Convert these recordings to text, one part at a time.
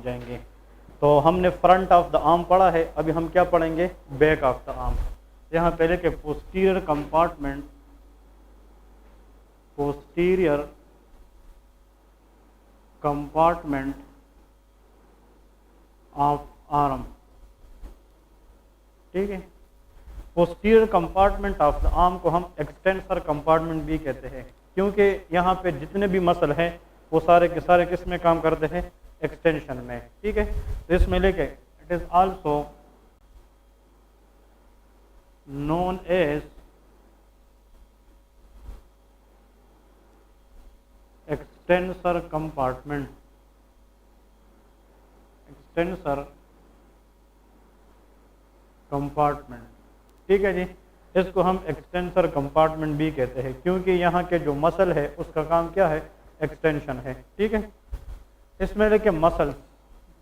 जाएंगे। तो हमने फ्रंट ऑफ द आर्म पढ़ा है, अभी हम क्या पढ़ेंगे, बैक ऑफ द आर्म। यहाँ पहले के पोस्टीरियर कंपार्टमेंट ऑफ आर्म, ठीक है। Posterior compartment of the arm को हम एक्सटेंसर कंपार्टमेंट भी कहते हैं, क्योंकि यहाँ पे जितने भी मसल हैं वो सारे के सारे किस में काम करते हैं, एक्सटेंशन में, ठीक है। तो इसमें लेके it is also known as extensor compartment, ठीक है जी। इसको हम एक्सटेंसर कंपार्टमेंट भी कहते हैं, क्योंकि यहाँ के जो मसल है उसका काम क्या है, एक्सटेंशन है, ठीक है। इसमें लेके मसल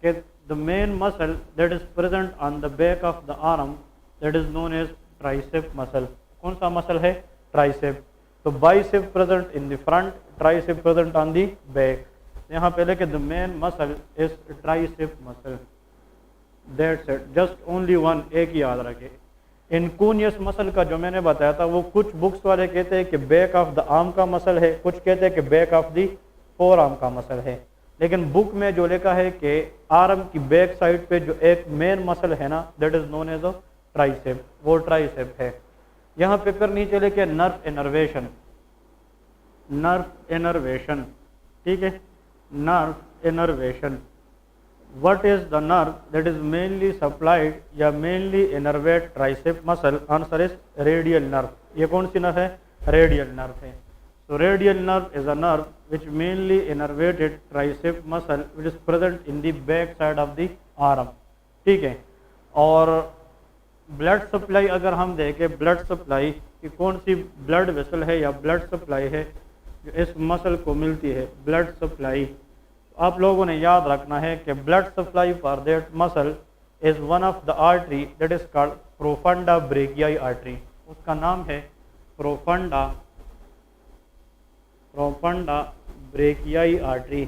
के the main muscle that is present on the back of the arm that is known as tricep muscle. कौन सा मसल है, ट्राइसेप। तो bicep present in the front, tricep present on the back. यहाँ पे लेके the main muscle is tricep muscle, that's it, just only one, एक ही याद रखे। इनकूनियस मसल का जो मैंने बताया था वो कुछ बुक्स वाले कहते हैं कि बैक ऑफ द आर्म का मसल है, कुछ कहते हैं कि back of the four arm का मसल है, लेकिन बुक में जो लिखा है कि आर्म की बैक साइड पे जो एक मेन मसल है ना, that is known as tricep, वो ट्राइसेप है। यहाँ पे फिर नीचे लेके नर्व इनर्वेशन, ठीक है, nerve innervation. What is the nerve that is mainly supplied या mainly innervate tricep muscle? Answer is radial nerve। ये कौन सी नर्व है, रेडियल नर्व है। So radial nerve is a nerve which mainly innervated tricep muscle which is present in the back side of the arm, ठीक है। और blood supply अगर हम देखें, ब्लड सप्लाई की कौन सी ब्लड वेसल है या ब्लड सप्लाई है जो इस मसल को मिलती है, ब्लड सप्लाई। आप लोगों ने याद रखना है कि blood supply for that muscle is one of the artery that is called profunda brachii artery. उसका नाम है प्रोफंडा ब्रेकियाई आर्टरी।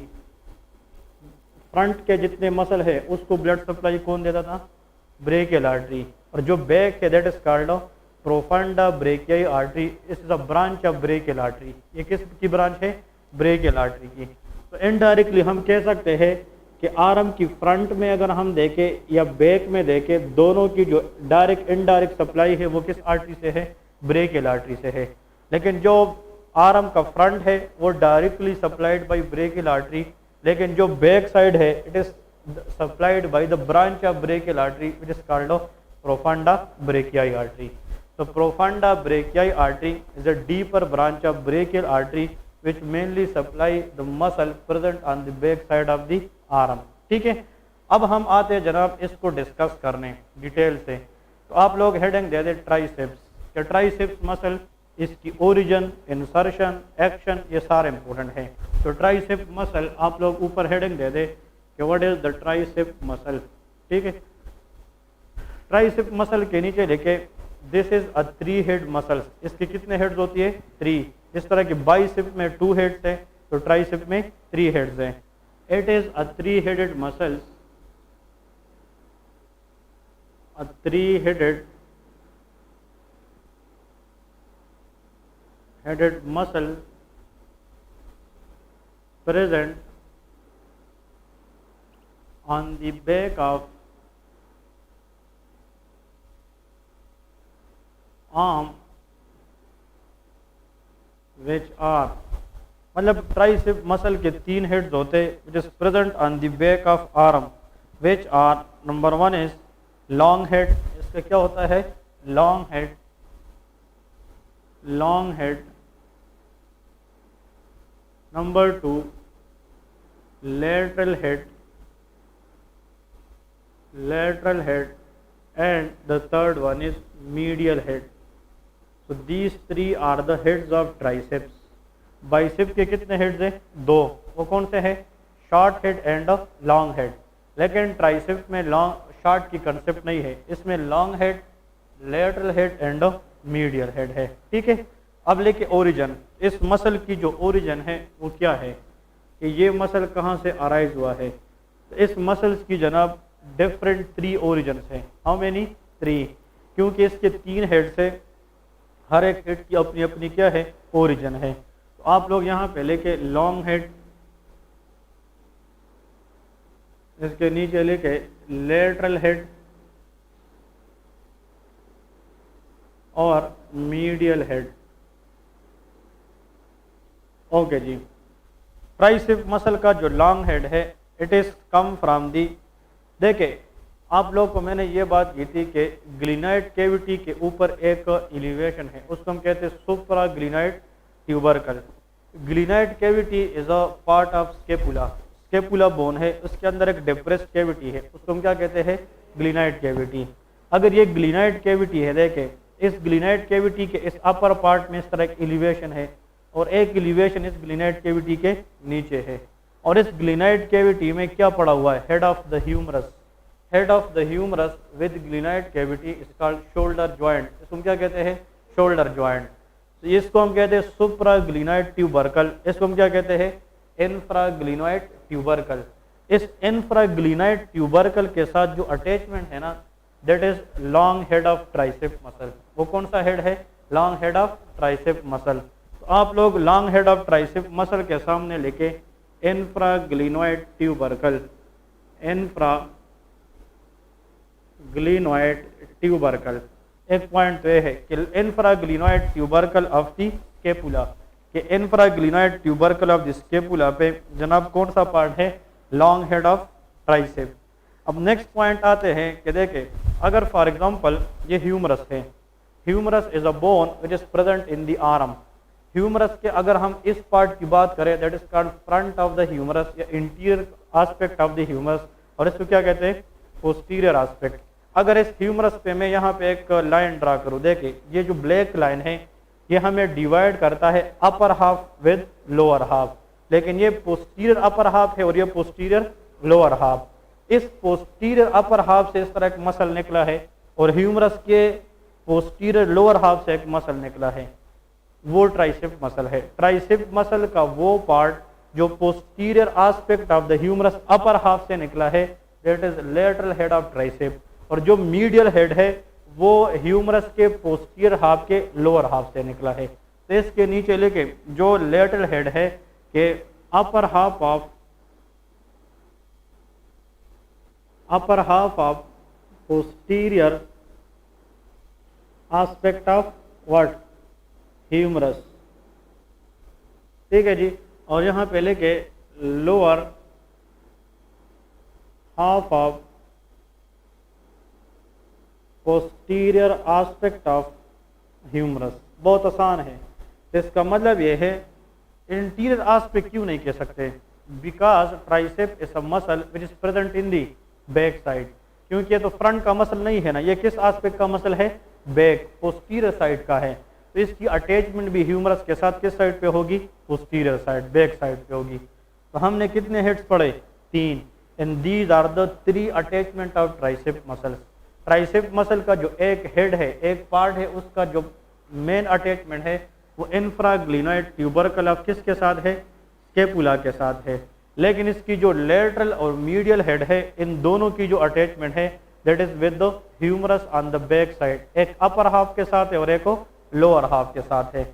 फ्रंट के जितने मसल है उसको ब्लड सप्लाई कौन देता था, ब्रेकियल आर्टरी। और जो बैक है that is called profunda brachii artery, इस is a branch of brachial artery. ये किसकी ब्रांच है, ब्रेकियल आर्टरी की। तो इनडायरेक्टली हम कह सकते हैं कि आर्म की फ्रंट में अगर हम देखें या बैक में देखें, दोनों की जो डायरेक्ट इनडायरेक्ट सप्लाई है वो किस आर्टरी से है, ब्रेकियल आर्टरी से है। लेकिन जो आर्म का फ्रंट है वो directly supplied by brachial artery, लेकिन जो बैक साइड है it is supplied by the branch of brachial artery which is called profunda brachii artery. तो profunda brachii artery is a deeper branch of brachial artery which mainly supply the muscle present on the back side of the arm, ठीक है। अब हम आते हैं जनाब इसको discuss करने डिटेल से। तो आप लोग हेडिंग दे दे ट्राइसेप्स, कि ट्राइसेप्स मसल, इसकी ओरिजिन, इंसर्शन, एक्शन, ये सारे इंपॉर्टेंट हैं। तो ट्राइसेप मसल आप लोग ऊपर हेडिंग दे दे कि what is the tricep muscle, ठीक है। ट्राइसेप मसल के नीचे लिखे this is a 3 head muscles. इसकी कितने हेड्स होती है, 3। इस तरह की बाइसेप में 2 हेड्स हैं तो ट्राइसेप में 3 हेड्स हैं। It is a 3 headed muscles, a 3 headed muscle present on the back of arm which are, मतलब ट्राइसेप मसल के 3 हेड्स होते which is present on the back of arm which are, number 1 is long head, इसका क्या होता है, long head, number 2 lateral head, and the third one is medial head. So these 3 are the heads of triceps. Bicep के कितने heads हैं, 2। वो कौन से हैं, short head and long head. लेकिन ट्राइसेप में लॉन्ग शॉर्ट की कंसेप्ट नहीं है, इसमें long head, lateral head and medial head है, ठीक है। अब लेके ओरिजिन, इस मसल की जो ओरिजिन है वो क्या है कि ये मसल कहाँ से अराइज हुआ है। तो इस मसल्स की जनाब डिफरेंट 3 ओरिजिन्स हैं। How many? 3, क्योंकि इसके 3 हेड्स है, हर एक हेड की अपनी अपनी क्या है? ओरिजिन है। तो आप लोग यहाँ पे लेके लॉन्ग हेड, इसके नीचे लेके लेटरल हेड और मीडियल हेड। ओके जी। ट्राइसेप मसल का जो लॉन्ग हेड है it is come from the, देखे आप लोग को मैंने ये बात की थी कि ग्लिनाइड कैविटी के ऊपर एक एलिवेशन है, उसको हम कहते हैं supra glenoid tubercle. Glenoid cavity is a part of scapula, scapula bone है, उसके अंदर एक डिप्रेस्ड कैविटी है, उसको हम क्या कहते हैं? Glenoid cavity. अगर ये ग्लिनाइड कैविटी है, देखें इस ग्लिनाइड कैविटी के इस अपर पार्ट में इस तरह एक एलिवेशन है और एक एलिवेशन इस ग्लिनाइड कैविटी के नीचे है, और इस ग्लिनाइड कैविटी में क्या पड़ा हुआ है? Head of the humerus. Head of the humerus with glenoid cavity is called shoulder joint. इसको हम क्या कहते हैं? Shoulder joint. तो इसको हम कहते हैं सुप्राग्लिनाइड ट्यूबरकल, इसको हम क्या कहते हैं? इंफ्राग्लिनाइड ट्यूबरकल। इस इंफ्राग्लिनाइड ट्यूबरकल के साथ जो अटैचमेंट है ना, that is long head of tricep muscle. वो कौन सा हेड है? Long head of tricep muscle. तो आप लोग long head of tricep muscle के सामने लेके इंफ्राग्लिनाइड ट्यूबरकल, इंफ्राग्लिनाइड ट्यूबरकल, एक पॉइंट तो ये है कि इंफ्राग्लिनाइड ट्यूबरकल ऑफ द स्केपुला, कि इंफ्राग्लिनाइड ट्यूबरकल ऑफ द स्केपुला पे जनाब कौन सा पार्ट है? Long head of tricep. अब नेक्स्ट पॉइंट आते हैं कि देखें अगर फॉर एग्जांपल ये ह्यूमरस है, humerus is a bone which is present in the arm. Humerus के अगर हम इस पार्ट की बात करें that is called front of the humerus या interior aspect of the humerus, और इसको क्या कहते हैं? Posterior aspect. अगर इस ह्यूमरस पे मैं यहाँ पे एक लाइन ड्रा करूँ, देखिए ये जो ब्लैक लाइन है ये हमें डिवाइड करता है upper half with lower half, लेकिन ये पोस्टीरियर अपर हाफ है और ये पोस्टीरियर लोअर हाफ। इस पोस्टीरियर अपर हाफ से इस तरह एक मसल निकला है और ह्यूमरस के पोस्टीरियर लोअर हाफ से एक मसल निकला है, वो ट्राइसेप मसल है। ट्राइसेप मसल का वो पार्ट जो posterior aspect of the humerus upper half से निकला है, that is lateral head of tricep, और जो मीडियल हेड है वो ह्यूमरस के पोस्टीरियर हाफ के लोअर हाफ से निकला है। तो इसके नीचे लेके जो लेटरल हेड है कि upper half of posterior aspect of what? Humerus, ठीक है जी। और यहाँ पे लेके lower half of posterior aspect of humerus. बहुत आसान है। इसका मतलब ये है इंटीरियर एस्पेक्ट क्यों नहीं कह सकते? Because tricep is a muscle which is present in the back side, क्योंकि ये तो फ्रंट का मसल नहीं है ना, ये किस एस्पेक्ट का मसल है? बैक, पोस्टीरियर साइड का है। तो इसकी अटैचमेंट भी ह्यूमरस के साथ किस साइड पे होगी? पोस्टीरियर साइड, बैक साइड पे होगी। तो हमने कितने हेड्स पढ़े? 3। And these are the 3 attachment of tricep muscles. Tricep muscle का जो एक हेड है, एक पार्ट है, उसका जो मेन अटैचमेंट है वो इंफ्राग्लिनाइड ट्यूबरकल ऑफ किसके साथ है? स्केपुला के साथ है। लेकिन इसकी जो लेटरल और मीडियल हेड है, इन दोनों की जो अटैचमेंट है that is with the humerus on the back side, एक अपर हाफ के साथ है और एक लोअर हाफ के साथ है।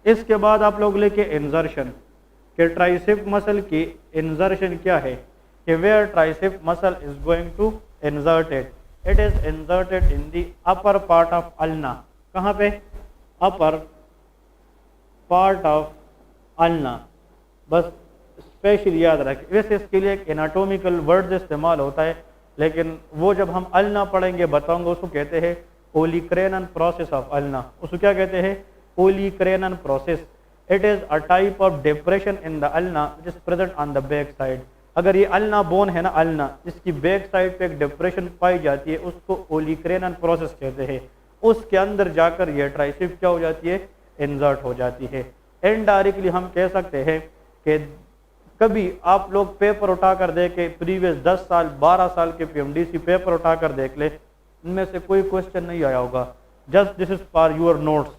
इसके बाद आप लोग लेके इंजर्शन, कि ट्राइसेप मसल की इंजर्शन क्या है? कि where tricep muscle is going to inserted, it is inserted in the upper part of ulna. कहाँ पे? Upper part of ulna. बस स्पेशल याद रखें। वैसे इसके लिए एक एनाटोमिकल वर्ड इस्तेमाल होता है, लेकिन वो जब हम अल्ना पढ़ेंगे बताऊंगा, उसको कहते हैं ओलिक्रेनन प्रोसेस ऑफ अल्ना। उसको क्या कहते हैं? Olecranon process. It is a type of depression in the ulna which is present on the back side. अगर ये अल्ना बोन है ना, अल्ना, इसकी बैक साइड पे एक डिप्रेशन पाई जाती है, उसको ओलिक्रेनन प्रोसेस कहते हैं। उसके अंदर जाकर ये ट्राइसेप क्या हो जाती है? इंसर्ट हो जाती है। इनडायरेक्टली हम कह सकते हैं कि कभी आप लोग पेपर उठा कर दे के प्रीवियस 10 साल 12 साल के पीएमडीसी पेपर उठा कर देख ले, इनमें से कोई क्वेश्चन नहीं आया होगा। Just this is for your notes.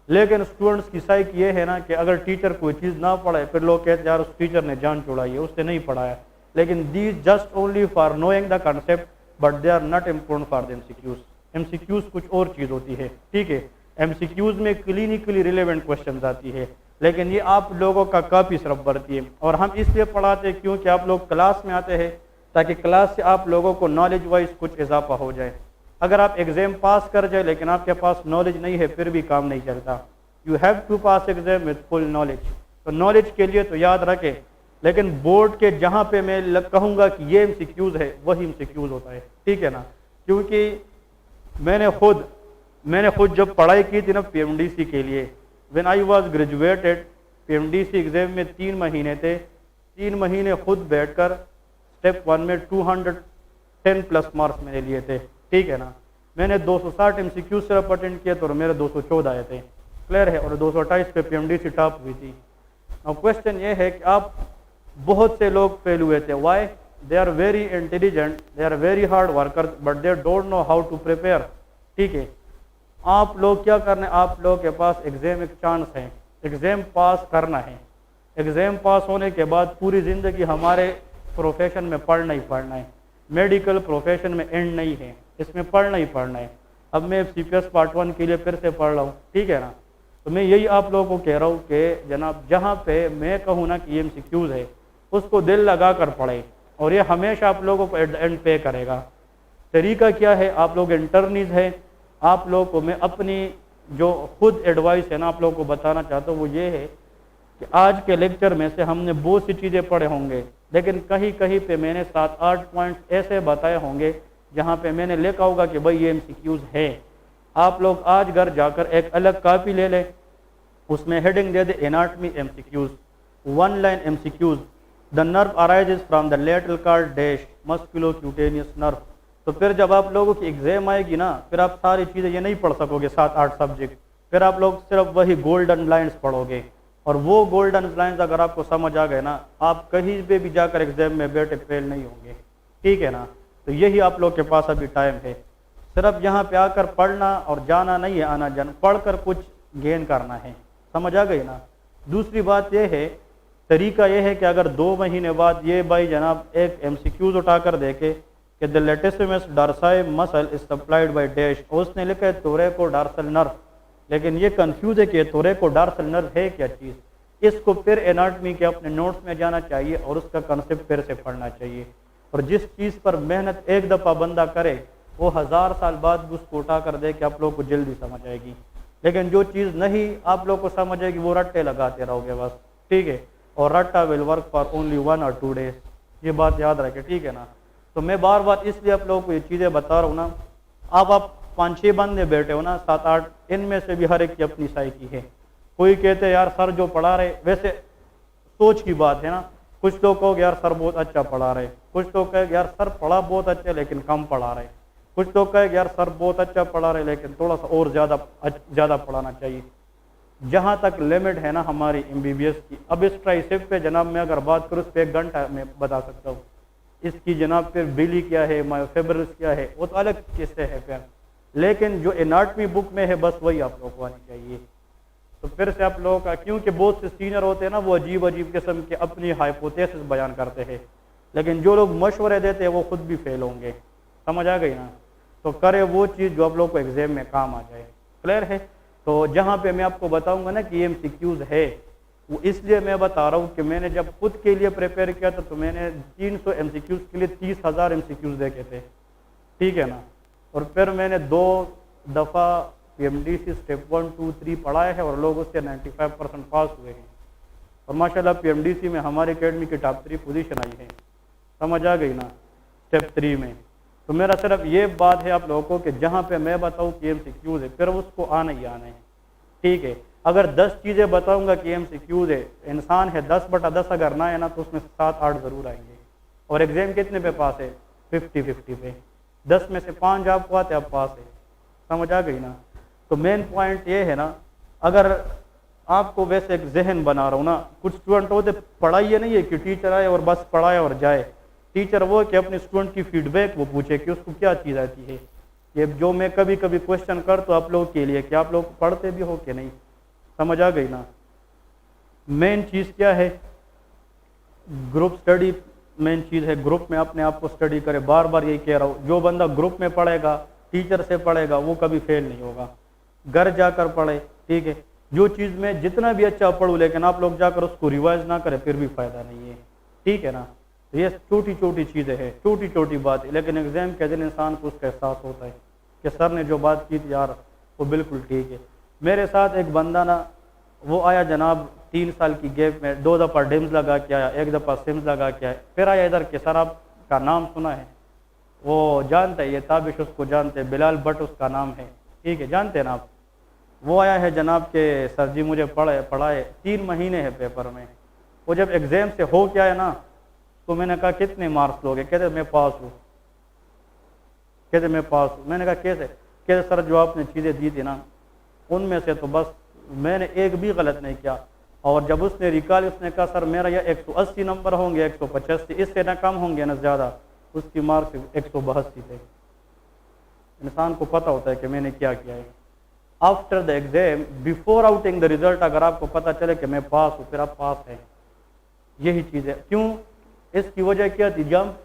लेकिन स्टूडेंट्स की साइक ये है ना कि अगर टीचर कोई चीज़ ना पढ़ाए फिर लोग कहते यार उस टीचर ने जान छुड़ाई है, उसने नहीं पढ़ाया। लेकिन these just only for knowing the concept but they are not important for the MCQs. MCQs कुछ और चीज़ होती है, ठीक है। एमसीक्यूज में क्लिनिकली रिलेवेंट क्वेश्चन आती है, लेकिन ये आप लोगों का कॉपी सिर्फ भरती है। और हम इसलिए पढ़ाते हैं क्योंकि आप लोग क्लास में आते हैं, ताकि क्लास से आप लोगों को नॉलेज वाइज कुछ इजाफा हो जाए। अगर आप एग्जाम पास कर जाए लेकिन आपके पास नॉलेज नहीं है, फिर भी काम नहीं चलता। You have to pass exam with full knowledge. तो नॉलेज के लिए तो याद रखें, लेकिन बोर्ड के जहाँ पे मैं कहूँगा कि ये एमसीक्यूज है, वही एमसीक्यूज होता है, ठीक है ना। क्योंकि मैंने खुद जब पढ़ाई की थी ना पीएमडीसी के लिए, when I was graduated, PMDC exam में 3 महीने थे, 3 महीने खुद बैठकर स्टेप 1 में 210 प्लस मार्क्स मैंने लिए थे, ठीक है ना। मैंने 260 एमसीक्यू सिर्फ अटेंड किए तो मेरे 214 आए थे, क्लियर है। और 228 पे पीएमडीसी टॉप हुई थी। अब क्वेश्चन ये है कि आप बहुत से लोग फेल हुए थे, why? They are very intelligent, they are very hard workers, but they don't know how to prepare, ठीक है। आप लोग क्या करना है, आप लोग के पास एग्जाम एक चांस है, एग्जाम पास करना है। एग्जाम पास होने के बाद पूरी ज़िंदगी हमारे प्रोफेशन में पढ़ना ही पढ़ना है। मेडिकल प्रोफेशन में एंड नहीं है, इसमें पढ़ना ही पढ़ना है। अब मैं CPS पार्ट 1 के लिए फिर से पढ़ रहा हूँ, ठीक है ना। तो मैं यही आप लोगों को कह रहा हूँ कि जनाब जहाँ पे मैं कहूँ ना कि एमसीक्यूज है, उसको दिल लगा कर पढ़े, और ये हमेशा आप लोगों को एंड पे करेगा। तरीका क्या है, आप लोग इंटर्नीज है, आप लोगों को मैं अपनी जो खुद एडवाइस है ना आप लोगों को बताना चाहता हूँ, वो ये है कि आज के लेक्चर में से हमने बहुत सी चीज़ें पढ़े होंगे, लेकिन कहीं कहीं पे मैंने 7-8 पॉइंट्स ऐसे बताए होंगे जहाँ पे मैंने लिखा होगा कि भाई ये एमसीक्यूज है। आप लोग आज घर जाकर एक अलग कॉपी ले लें, उसमें heading they they anatomy MCQs, 1 line MCQs. The nerve arises from the lateral card dash musculocutaneous nerve. तो फिर जब आप लोगों की एग्जाम आएगी ना, फिर आप सारी चीज़ें ये नहीं पढ़ सकोगे 7-8 सब्जेक्ट, फिर आप लोग सिर्फ वही गोल्डन लाइन्स पढ़ोगे। और वो गोल्डन लाइन्स अगर आपको समझ आ गए ना, आप कहीं पे भी जाकर एग्जाम में बैठे फेल नहीं होंगे, ठीक है ना। तो यही आप लोग के पास अभी टाइम है, सिर्फ यहाँ पे आकर पढ़ना और जाना नहीं है, आना जाना, पढ़कर कुछ गेन करना है, समझ आ गई ना। दूसरी बात यह है, तरीका यह है कि अगर 2 महीने बाद ये भाई जनाब एक एमसीक्यूज उठाकर देखे कि the latissimus dorsi muscle is supplied by dash, उसने लिखा है थोरैको डॉर्सल नर्व, लेकिन ये कंफ्यूज है कि थोरैको डॉर्सल नर्व है क्या चीज़। इसको फिर एनाटमी के अपने नोट्स में जाना चाहिए और उसका कंसेप्ट फिर से पढ़ना चाहिए। और जिस चीज़ पर मेहनत एक दफ़ा बंदा करे, वो 1000 साल बाद भी उसको उठा कर दे कि आप लोग को जल्दी समझ आएगी। लेकिन जो चीज़ नहीं आप लोग को समझ आएगी, वो रट्टे लगाते रहोगे बस, ठीक है। और रट्टा विल वर्क फॉर ओनली 1 और 2 डेज, ये बात याद रखें, ठीक है ना। तो मैं बार बार इसलिए आप लोगों को ये चीज़ें बता रहा हूँ ना। अब आप 5-6 बंदे बैठे हो ना, 7-8, इनमें से भी हर एक की अपनी साइकी है। कोई कहते हैं यार सर जो पढ़ा रहे, वैसे सोच की बात है ना, कुछ लोग कहोगे यार सर बहुत अच्छा पढ़ा रहे, कुछ लोग कहेंगे यार सर पढ़ा बहुत अच्छा लेकिन कम पढ़ा रहे, कुछ लोग कहेंगे यार सर बहुत अच्छा पढ़ा रहे लेकिन थोड़ा सा और ज़्यादा पढ़ाना चाहिए। जहाँ तक लिमिट है ना हमारी MBBS की। अब इस ट्राइसेप पे जनाब मैं अगर बात करूँ, उस पर 1 घंटा मैं बता सकता हूँ। इसकी जनाब फिर बिली क्या है, मायोफिब्रिल्स क्या है, वो तो अलग किस्से है फिर, लेकिन जो एनाटमी बुक में है बस वही आप लोग को आनी चाहिए। तो फिर से आप लोगों का, क्योंकि बहुत से सीनियर होते हैं ना, वो अजीब अजीब किस्म के अपनी हाइपोथेसिस बयान करते हैं, लेकिन जो लोग मशवरे देते हैं वो खुद भी फेल होंगे, समझ आ गई ना। तो करे वो चीज़ जो आप लोग को एग्जाम में काम आ जाए, क्लियर है। तो जहाँ पे मैं आपको बताऊंगा ना कि एमसीक्यूज है, वो इसलिए मैं बता रहा हूँ कि मैंने जब खुद के लिए प्रिपेयर किया था तो मैंने 300 एमसीक्यूज के लिए 30,000 एमसीक्यूज देखे थे, ठीक है ना। और फिर मैंने 2 दफ़ा PMDC स्टेप 1, 2, 3 पढ़ाया है और लोग उससे 95% पास हुए हैं। और माशाल्लाह PMDC में हमारी एकेडमी की टॉप 3 पोजीशन आई है, समझ आ गई ना, स्टेप 3 में। तो मेरा सिर्फ ये बात है आप लोगों को कि जहाँ पे मैं बताऊँ कि एमसीक्यूज है, फिर उसको आना ही आना है, ठीक है। अगर 10 चीज़ें बताऊँगा कि एमसीक्यूज है, इंसान है 10/10 अगर ना है ना, तो उसमें 7-8 ज़रूर आएंगे। और एग्जाम कितने पे पास है? 50-50 पे। 10 में से 5 आपको आते आप पास है, समझ आ गई ना। तो मेन पॉइंट ये है ना, अगर आपको वैसे एक जहन बना रहा हूँ ना, कुछ स्टूडेंट होते पढ़ाई नहीं है कि टीचर आए और बस पढ़ाए और जाए। टीचर वो कि अपने स्टूडेंट की फीडबैक वो पूछे कि उसको क्या चीज़ आती है। ये जो मैं कभी कभी क्वेश्चन कर तो आप लोगों के लिए कि आप लोग पढ़ते भी हो कि नहीं, समझ आ गई ना। मेन चीज़ क्या है, ग्रुप स्टडी मेन चीज़ है, ग्रुप में अपने आप को स्टडी करे। बार बार यही कह रहा हूँ, जो बंदा ग्रुप में पढ़ेगा, टीचर से पढ़ेगा, वो कभी फेल नहीं होगा। घर जाकर पढ़े, ठीक है। जो चीज़ में जितना भी अच्छा पढ़ूँ, लेकिन आप लोग जाकर उसको रिवाइज ना करें, फिर भी फायदा नहीं है, ठीक है ना। तो ये छोटी छोटी चीज़ें हैं, छोटी छोटी बात है, लेकिन एग्जाम के दिन इंसान को उसका एहसास होता है कि सर ने जो बात की थी यार वो बिल्कुल ठीक है। मेरे साथ एक बंदा ना, वो आया जनाब 3 साल की गैप में, 2 दफ़ा डिम्स लगा के आया, 1 दफ़ा सिम्स लगा के आया, फिर आया इधर के सर आपका नाम सुना है, वो जानते हैं, ये ताबिश उसको जानते हैं, बिलाल भट्ट उसका नाम है, ठीक है, जानते हैं ना आप। वो आया है जनाब के सर जी मुझे पढ़ाए 3 महीने हैं पेपर में। वो जब एग्ज़ाम से हो के आया ना, तो मैंने कहा कितने मार्क्स लोगे? कहते मैं पास हूँ, कहते मैं पास हूँ। मैंने कहा कैसे? कहते सर जो आपने चीज़ें दी थी ना, उनमें से तो बस मैंने एक भी गलत नहीं किया। और जब उसने रिकॉल, उसने कहा सर मेरा या 180 नंबर होंगे, 185, इससे ना कम होंगे ना ज़्यादा। उसकी मार्क्स 182 थे। इंसान को पता होता है कि मैंने क्या किया है। After the exam, before outing the result, अगर आपको पता चले कि मैं पास हूँ, फिर आप पास हैं। यही चीज़ है। क्यों? इसकी वजह क्या थी? जब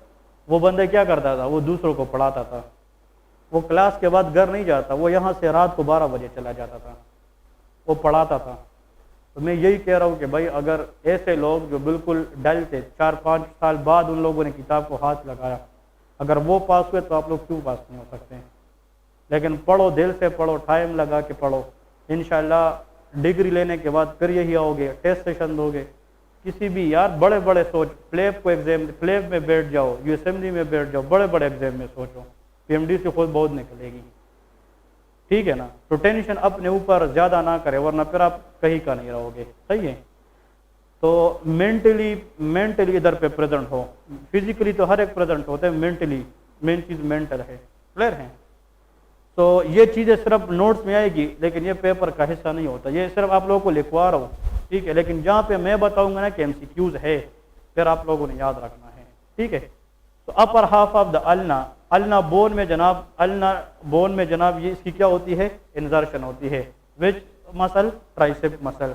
वो बंदे क्या करता था, वो दूसरों को पढ़ाता था, वो क्लास के बाद घर नहीं जाता, वो यहाँ से रात को 12 बजे चला जाता था, वो पढ़ाता था। तो मैं यही कह रहा हूँ कि भाई अगर ऐसे लोग जो बिल्कुल डल थे, 4-5 साल बाद उन लोगों ने किताब को हाथ लगाया, अगर वो पास हुए तो आप लोग क्यों पास नहीं हो सकते हैं? लेकिन पढ़ो, दिल से पढ़ो, टाइम लगा के पढ़ो। इंशाल्लाह डिग्री लेने के बाद फिर यही आओगे, टेस्ट सेशन दोगे। किसी भी यार बड़े बड़े सोच, प्लेब को एग्जाम, प्लेब में बैठ जाओ, यूएसएमडी में बैठ जाओ, बड़े बड़े एग्जाम में सोचो, पीएमडी से खुद बहुत निकलेगी, ठीक है ना। तो टेंशन अपने ऊपर ज़्यादा ना करें, वरना फिर आप कहीं का नहीं रहोगे, सही है। तो मेंटली इधर पे प्रेजेंट हो। फिजिकली तो हर एक प्रेजेंट होते हैं, मेंटली मेन चीज़ मेंटल है। क्लियर है? तो ये चीज़ें सिर्फ नोट्स में आएगी, लेकिन ये पेपर का हिस्सा नहीं होता। ये सिर्फ आप लोगों को लिखवा रहा हूँ, ठीक है। लेकिन जहाँ पे मैं बताऊंगा ना कि एमसीक्यूज है, फिर आप लोगों ने याद रखना है, ठीक है। तो अपर half of the ulna, ulna bone में जनाब, अल्ना बोन में जनाब ये इसकी क्या होती है? इंजर्शन होती है। Which muscle? Tricep muscle.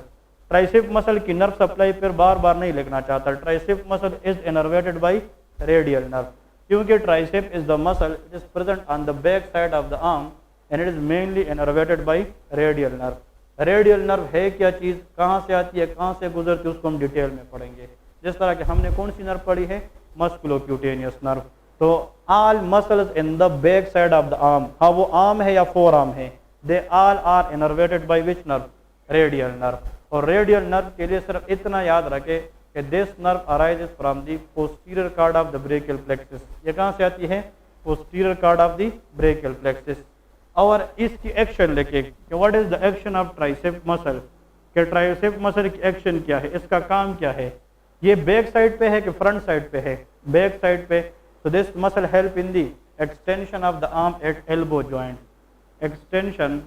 Tricep muscle की नर्व सप्लाई फिर बार बार नहीं लिखना चाहता। Tricep muscle is innervated by radial nerve, क्योंकि tricep is the muscle it is present on the back side of the arm and it is mainly innervated by radial nerve. Radial nerve है क्या चीज़, कहाँ से आती है, कहाँ से गुजरती है, उसको हम डिटेल में पढ़ेंगे। जिस तरह के हमने कौन सी नर्व पढ़ी है? Musculocutaneous nerve. तो all muscles in the back side of the arm, हाँ वो आर्म है या फोर आर्म है, they all are innervated by which nerve? Radial nerve. और रेडियल नर्व के लिए सिर्फ इतना याद रखे कि this nerve arises from the posterior cord of the brachial plexus. ये कहाँ से आती है? Posterior cord of the brachial plexus. और इसकी एक्शन लेके कि what is the action of tricep muscle, कि ट्राइसेप मसल की एक्शन क्या है, इसका काम क्या है। ये बैक साइड पे है कि फ्रंट साइड पे है? बैक साइड पे। तो this muscle help in the extension of the arm at elbow joint, extension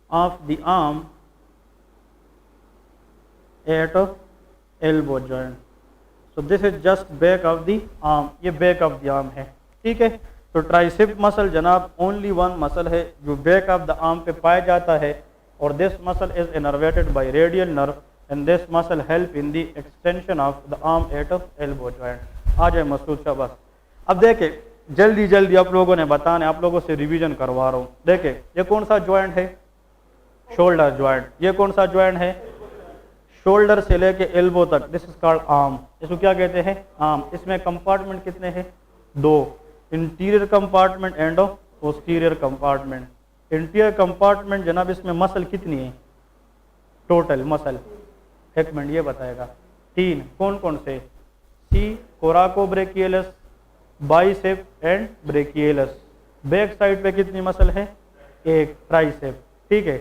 of the arm at elbow joint. So this is just back of the arm, ये back of the arm है, ठीक है। तो tricep muscle जनाब only one muscle है जो back of the arm पे पाया जाता है, और this muscle is innervated by radial nerve and this muscle help in the extension of the arm at elbow joint. आ जाए मसूद शाबाश। अब देखे जल्दी जल्दी आप लोगों ने बताने, आप लोगों से रिवीजन करवा रहा हूँ। देखे ये कौन सा ज्वाइंट है? Shoulder joint. ये कौन सा ज्वाइंट है? शोल्डर से लेके एल्बो तक, दिस इज कॉल्ड आर्म। इसको क्या कहते हैं? आर्म। इसमें कंपार्टमेंट कितने हैं? 2, interior compartment and posterior compartment. Interior compartment जनाब इसमें मसल कितनी है टोटल मसल? एक मिनट ये बताएगा। 3। कौन कौन से? सी कोराकोब्रेकियलस, बाइसेप एंड ब्रेकियलस। बैक साइड पे कितनी मसल है? 1, ट्राइसेप, ठीक है।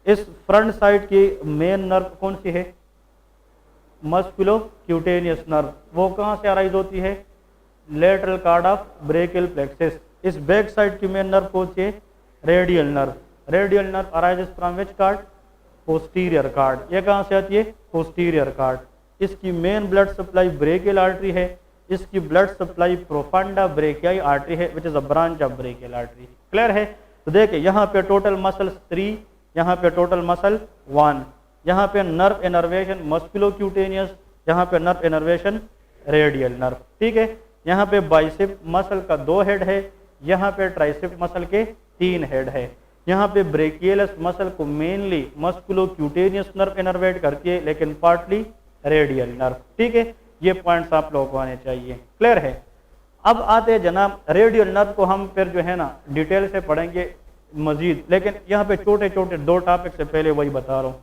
इस फ्रंट साइड की मेन नर्व कौन सी है? Musculocutaneous nerve. वो कहाँ से अराइज होती है? Lateral card of brachial plexus. इस बैक साइड की मेन नर्व कौन सी है? Radial nerve. Radial nerve arises from which card? Posterior card. ये कहाँ से आती है? Posterior card. इसकी main blood supply brachial artery है। इसकी ब्लड सप्लाई प्रोफांडा ब्रेकियाई आर्टरी है which is a branch of brachial artery. Clear है? तो देखिए यहाँ पे टोटल मसल 3, यहाँ पे टोटल मसल 1, यहाँ पे नर्व इनर्वेशन मस्कुलोक्यूटेनियस, यहाँ पे नर्व इनर्वेशन रेडियल नर्व, ठीक है। यहाँ पे बाइसेप मसल का 2 हेड है, यहाँ पे ट्राइसेप मसल के 3 हेड है। यहाँ पे ब्रेकियलस मसल को मेनली मस्कुलोक्यूटेनियस नर्व इनर्वेट करती है, लेकिन पार्टली रेडियल नर्व, ठीक है। ये पॉइंट्स आप लोगों को आने चाहिए, क्लियर है। अब आते हैं जनाब रेडियल नर्व को हम फिर जो है ना डिटेल से पढ़ेंगे मजीद, लेकिन यहाँ पे छोटे छोटे 2 टॉपिक से पहले वही बता रहा हूँ।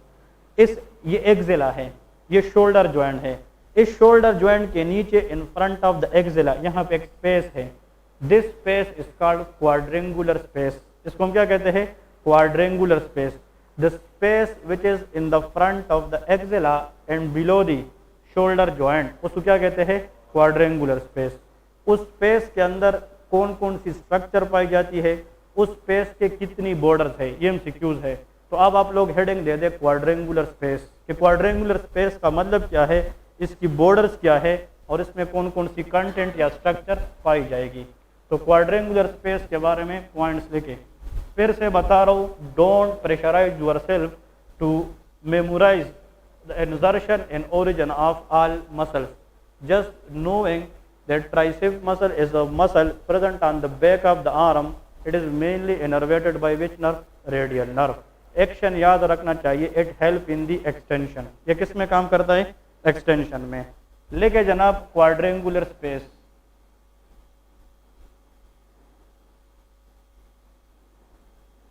ये एक्सिला है, ये शोल्डर ज्वाइंट है। इस शोल्डर ज्वाइंट के नीचे इन फ्रंट ऑफ द एक्सिला यहाँ पे एक स्पेस है। This space is called quadrangular space. इसको हम क्या कहते हैं? Quadrangular space. The space which is in the front of the axilla and below the shoulder joint, उसको क्या कहते हैं? Quadrangular space. उस स्पेस के अंदर कौन कौन सी स्ट्रक्चर पाई जाती है, उस स्पेस के कितनी बॉर्डर्स है, ये एमसीक्यूज है। तो अब आप लोग हेडिंग दे दे क्वाड्रेंगुलर स्पेस कि क्वाड्रेंगुलर स्पेस का मतलब क्या है, इसकी बॉर्डर्स क्या है और इसमें कौन कौन सी कंटेंट या स्ट्रक्चर पाई जाएगी। तो क्वाड्रेंगुलर स्पेस के बारे में पॉइंट्स लिखे। फिर से बता रहा हूँ, don't pressurise yourself to memorise the insertion and origin of all muscles. Just knowing that tricep muscle is a muscle present on the back of the arm, it is mainly innervated by which nerve? Radial nerve. Action याद रखना चाहिए, it help in the extension. ये किस में काम करता है? Extension में। लेके जनाब quadrangular space,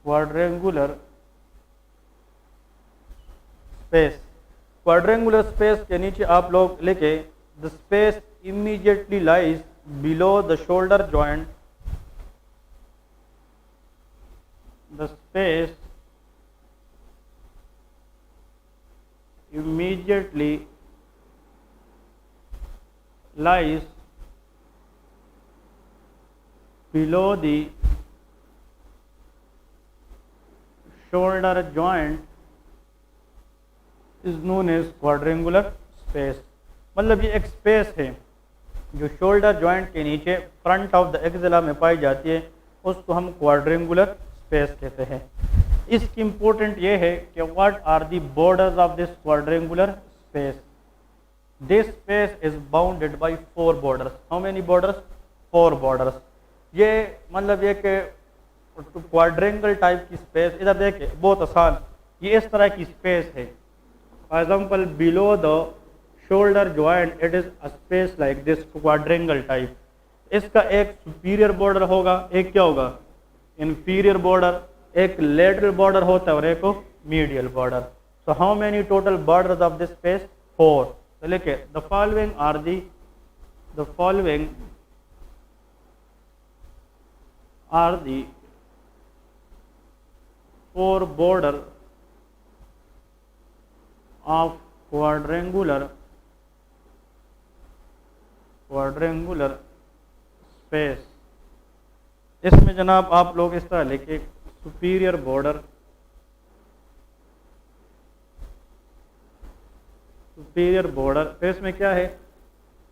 quadrangular space, quadrangular space के नीचे आप लोग लिखे the space immediately lies below the shoulder joint, the space immediately lies below the shoulder joint is known as quadrangular space। मतलब ये एक स्पेस है जो शोल्डर जॉइंट के नीचे फ्रंट ऑफ द एक्सिला में पाई जाती है, उसको हम क्वाड्रेंगुलर स्पेस कहते हैं। इसकी इंपॉर्टेंट ये है कि what are the borders of this quadrangular space. This space is bounded by 4 borders. How many borders? 4 borders. ये मतलब ये कि क्वाड्रेंगल टाइप की स्पेस, इधर देखिए बहुत आसान, ये इस तरह की स्पेस है। For example below the shoulder joint it is a space like this, quadrangle type. इसका एक सुपीरियर बॉर्डर होगा, एक क्या होगा? इंफीरियर बॉर्डर, एक लेटरल बॉर्डर होता है और एक medial border. So how many total borders of this space? 4। तो लिखे the following are the 4 border of quadrangular space. इसमें जनाब आप लोग इस तरह लिखे सुपीरियर बॉर्डर, फिर इसमें क्या है?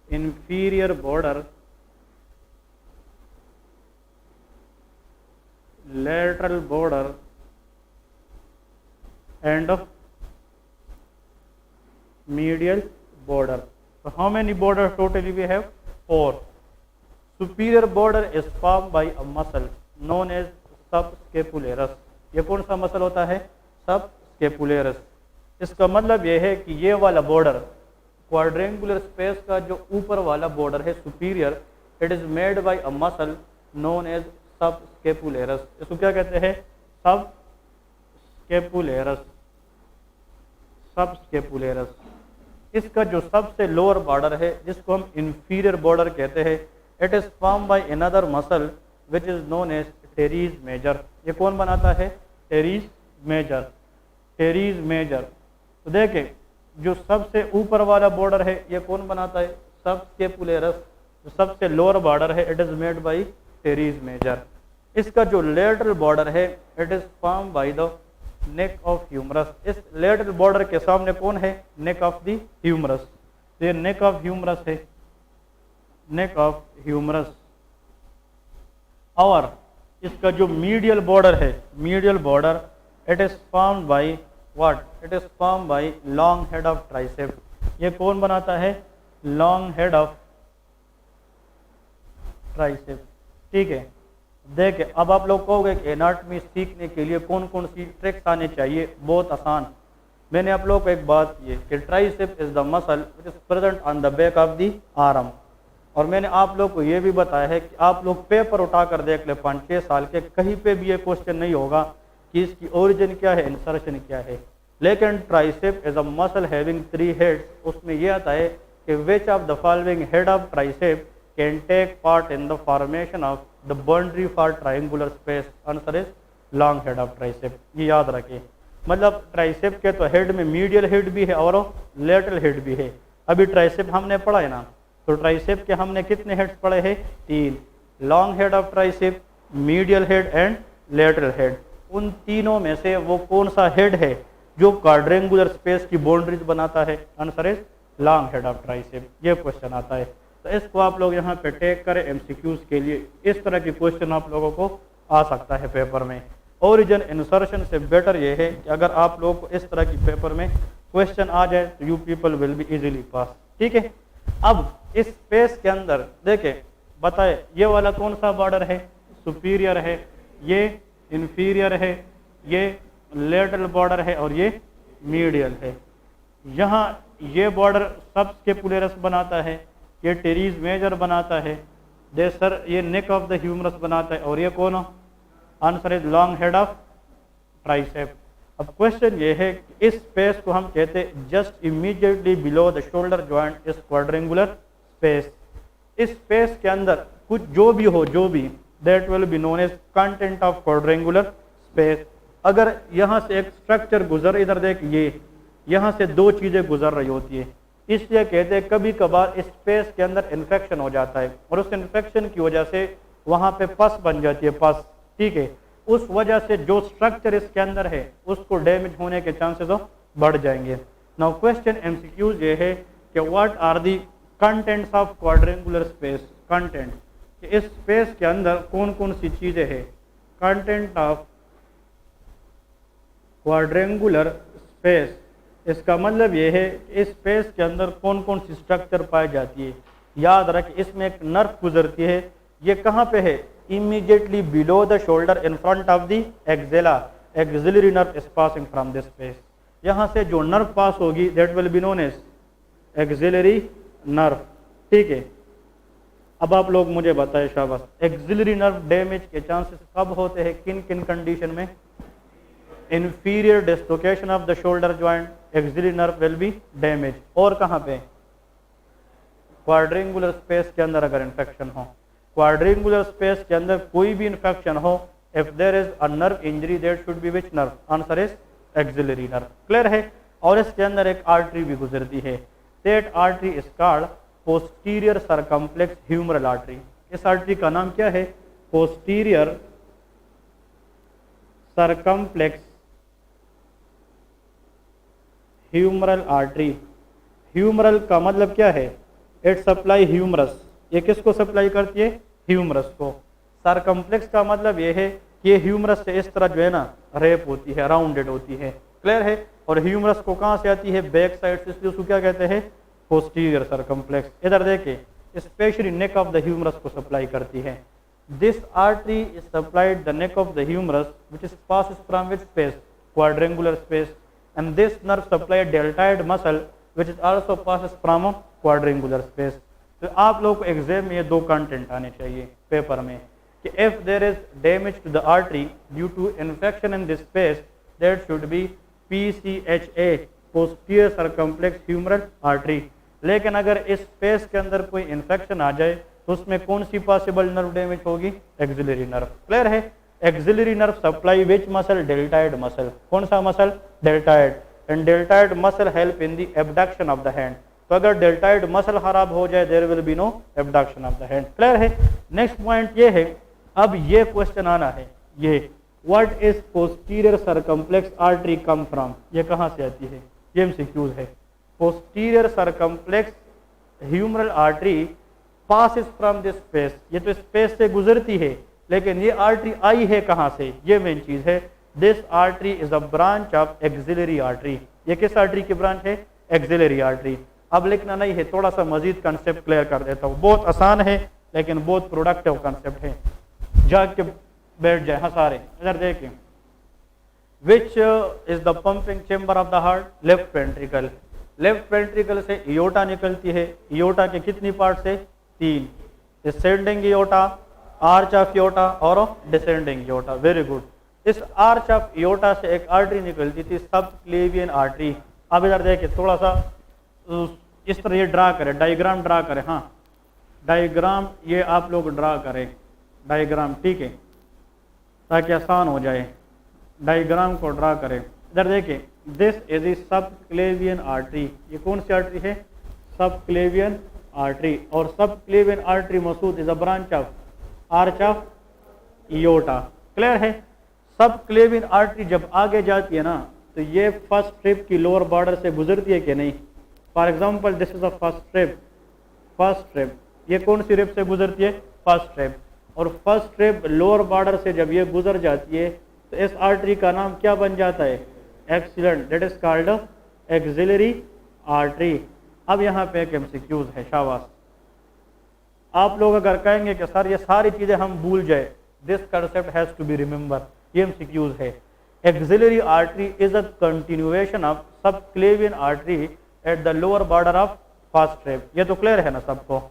Inferior border, lateral border and medial border. So how many borders totally we have? 4. Superior border is formed by a muscle known as subscapularis. ये कौन सा मसल होता है? सबस्केपुलरस। इसका मतलब ये है कि ये वाला बॉर्डर क्वाड्रेंगुलर स्पेस का जो ऊपर वाला बॉर्डर है superior, it is made by a muscle known as subscapularis. इसको क्या कहते हैं? सबस्केपुलरस। इसका जो सबसे लोअर बॉर्डर है जिसको हम इंफीरियर बॉर्डर कहते हैं, it is form by another muscle which is known as teres major. ये कौन बनाता है? Teres major. तो देखें जो सबसे ऊपर वाला बॉर्डर है ये कौन बनाता है? सबस्केपुलरस। जो सबसे लोअर बॉर्डर है it is made by teres major. इसका जो लेटरल बॉर्डर है it is form by the neck of humerus. इस लेटरल बॉर्डर के सामने कौन है? Neck of the humerus. ये नेक ऑफ ह्यूमरस है, नेक ऑफ ह्यूमरस। और इसका जो मीडियल बॉर्डर है, medial border it is formed by what? It is formed by long head of tricep. ये कौन बनाता है? Long head of tricep. ठीक है, देखिए अब आप लोग कहोगे कि एनाटॉमी सीखने के लिए कौन कौन सी ट्रिक्स आने चाहिए। बहुत आसान, मैंने आप लोग को एक बात की है कि tricep is the muscle which is present on the back of the arm, और मैंने आप लोग को ये भी बताया है कि आप लोग पेपर उठा कर देख ले 5-6 साल के, कहीं पे भी ये क्वेश्चन नहीं होगा कि इसकी ओरिजिन क्या है, इंसर्शन क्या है। लेकिन tricep is a muscle having 3 heads, उसमें यह आता है कि which of the following head of tricep can take part in the formation of the boundary for triangular space. Answer is long head of tricep. ये याद रखें, मतलब tricep के तो हेड में मीडियल हेड भी है और लेटरल हेड भी है। अभी ट्राइसेप हमने पढ़ा है ना, तो ट्राइसेप के हमने कितने हेड्स पढ़े हैं? 3। Long head of tricep, medial head and lateral head. उन तीनों में से वो कौन सा हेड है जो क्वाड्रेंगुलर स्पेस की बाउंड्रीज बनाता है? Answer is long head of tricep. ये क्वेश्चन आता है, तो इसको आप लोग यहाँ पे टेक करें एमसीक्यूज के लिए। इस तरह की क्वेश्चन आप लोगों को आ सकता है पेपर में। ओरिजिन इंसर्शन से बेटर ये है कि अगर आप लोग को इस तरह की पेपर में क्वेश्चन आ जाए तो you people will be easily pass. ठीक है, अब इस स्पेस के अंदर देखें, बताए ये वाला कौन सा बॉर्डर है? सुपीरियर है, ये इंफीरियर है, ये लेटरल बॉर्डर है और ये मीडियल है। यहाँ ये बॉर्डर सबस्केपुलरस बनाता है, ये टेरीज मेजर बनाता है, दे सर ये नेक ऑफ द ह्यूमरस बनाता है, और ये कौन? Answer is long head of tricep. अब क्वेश्चन ये है कि इस स्पेस को हम कहते हैं just immediately below the shoulder joint is quadrangular space. इस स्पेस के अंदर कुछ जो भी हो, जो भी, that will be known as content of quadrangular space. अगर यहाँ से एक स्ट्रक्चर गुजर, इधर देख, ये यहाँ से 2 चीजें गुजर रही होती है, इसलिए कहते हैं कभी कभार इस स्पेस के अंदर इन्फेक्शन हो जाता है और उस इन्फेक्शन की वजह से वहां पे पस बन जाती है, पस। ठीक है, उस वजह से जो स्ट्रक्चर इसके अंदर है उसको डैमेज होने के चांसेस बढ़ जाएंगे। नाउ क्वेश्चन एमसीक्यूज ये है कि what are the contents of quadrangular space. Content कि इस स्पेस के अंदर कौन कौन सी चीजें हैं? कंटेंट ऑफ क्वाड्रेंगुलर स्पेस, इसका मतलब ये है कि इस स्पेस के अंदर कौन कौन सी स्ट्रक्चर पाई जाती है। याद रख, इसमें एक नर्व गुजरती है, ये कहाँ पे है? Immediately below the shoulder in front of the axilla. Axillary nerve is passing from this space. यहाँ से जो नर्व पास होगी that will be known as axillary nerve. ठीक है, अब आप लोग मुझे बताएं शाबाश, एक्सिलरी नर्व डैमेज के चांसेस कब होते हैं, किन किन कंडीशन में? Inferior dislocation of the shoulder joint, axillary nerve will be damage. और कहाँ पे? क्वाड्रेंगुलर स्पेस के अंदर अगर इन्फेक्शन हो, क्वाड्रेंगुलर स्पेस के अंदर कोई भी इन्फेक्शन हो, if there is a nerve injury that should be which nerve? Answer is axillary nerve. Clear है? और इसके अंदर एक आर्टरी भी गुजरती है, that artery is called posterior circumflex humeral artery. इस आर्टरी का नाम क्या है? Posterior circumflex humeral artery. Humeral का मतलब क्या है? It supply humerus. ये किसको सप्लाई करती है? ह्यूमरस को। सरकमफ्लेक्स का मतलब ये है कि ये ह्यूमरस से इस तरह जो है ना रेप होती है, राउंडेड होती है। क्लियर है? और ह्यूमरस को कहाँ से आती है? बैक साइड से, इसलिए उसको क्या कहते हैं? Posterior circumflex. इधर देखिए, specially neck of the humerus को सप्लाई करती है। This artery is supplied the neck of the humerus which is passes from which space? Quadrangular space. And this nerve supply deltoid muscle which is also passes from quadrangular space. तो आप लोग को exam में ये 2 content आने चाहिए paper में कि if there is damage to the artery due to infection in this space that should be PCHA, posterior circumflex humeral artery. लेकिन अगर इस स्पेस के अंदर कोई इन्फेक्शन आ जाए तो उसमें कौन सी पॉसिबल नर्व डैमेज होगी? Axillary nerve. क्लियर है? Axillary nerve supply which muscle? Deltoid muscle. कौन सा muscle? Deltoid. And deltoid muscle help in the abduction of the hand. तो अगर डेल्टाइड मसल खराब हो जाए there will be no abduction of the hand. Clear है? Next point ये है, अब ये क्वेश्चन आना है, ये what is posterior circumflex artery come from? ये कहाँ से आती है? ये एमसीक्यूज है। Posterior circumflex humeral artery passes from this space. ये तो स्पेस से गुजरती है, लेकिन ये आर्टरी आई है कहाँ से? ये मेन चीज है। This artery is a branch of axillary artery. ये किस आर्टरी की ब्रांच है? Axillary artery. अब लिखना नहीं है, थोड़ा सा मजीद कंसेप्ट क्लियर कर देता हूँ। बहुत आसान है लेकिन बहुत प्रोडक्टिव कंसेप्ट है। जाग के बैठ जाए। हाँ सारे इधर देखें। Which is the pumping chamber of the heart? Left ventricle. Left ventricle से इयोटा निकलती है। इयोटा के कितनी पार्ट से? 3। Descending aorta, arch of aorta और डिसेंडिंग इयोटा। Very good. इस आर्च ऑफ इयोटा से एक आर्टरी निकलती थी, सबक्लेवियन आर्टरी। अब इधर देखिए थोड़ा सा इस तरह ये ड्रा करें, डायग्राम ड्रा करें। हाँ डायग्राम ये आप लोग ड्रा करें, डायग्राम, ठीक है, ताकि आसान हो जाए। डायग्राम को ड्रा करें। इधर देखिए, this is a subclavian artery. ये कौन सी आर्टरी है? Subclavian artery. और subclavian artery Masood is a branch of arch of aorta. Clear है? सबक्लेवियन आर्टरी जब आगे जाती है ना, तो ये फर्स्ट स्ट्रिप की लोअर बॉर्डर से गुजरती है कि नहीं? For example this is a first rib. First strip ये कौन सी रिप से गुजरती है? First rib. और फर्स्ट स्ट्रिप लोअर बॉर्डर से जब ये गुजर जाती है तो इस आर्टरी का नाम क्या बन जाता है? Excellent, that is called axillary artery. अब यहाँ पे एक एमसीक्यूज है, शाबाश। आप लोग अगर कहेंगे कि सर ये सारी चीजें हम भूल जाए, this concept has to be remember, ये एमसीक्यूज है। Axillary artery is a continuation of subclavian artery at the lower border of first strip. ये तो क्लियर है ना सबको?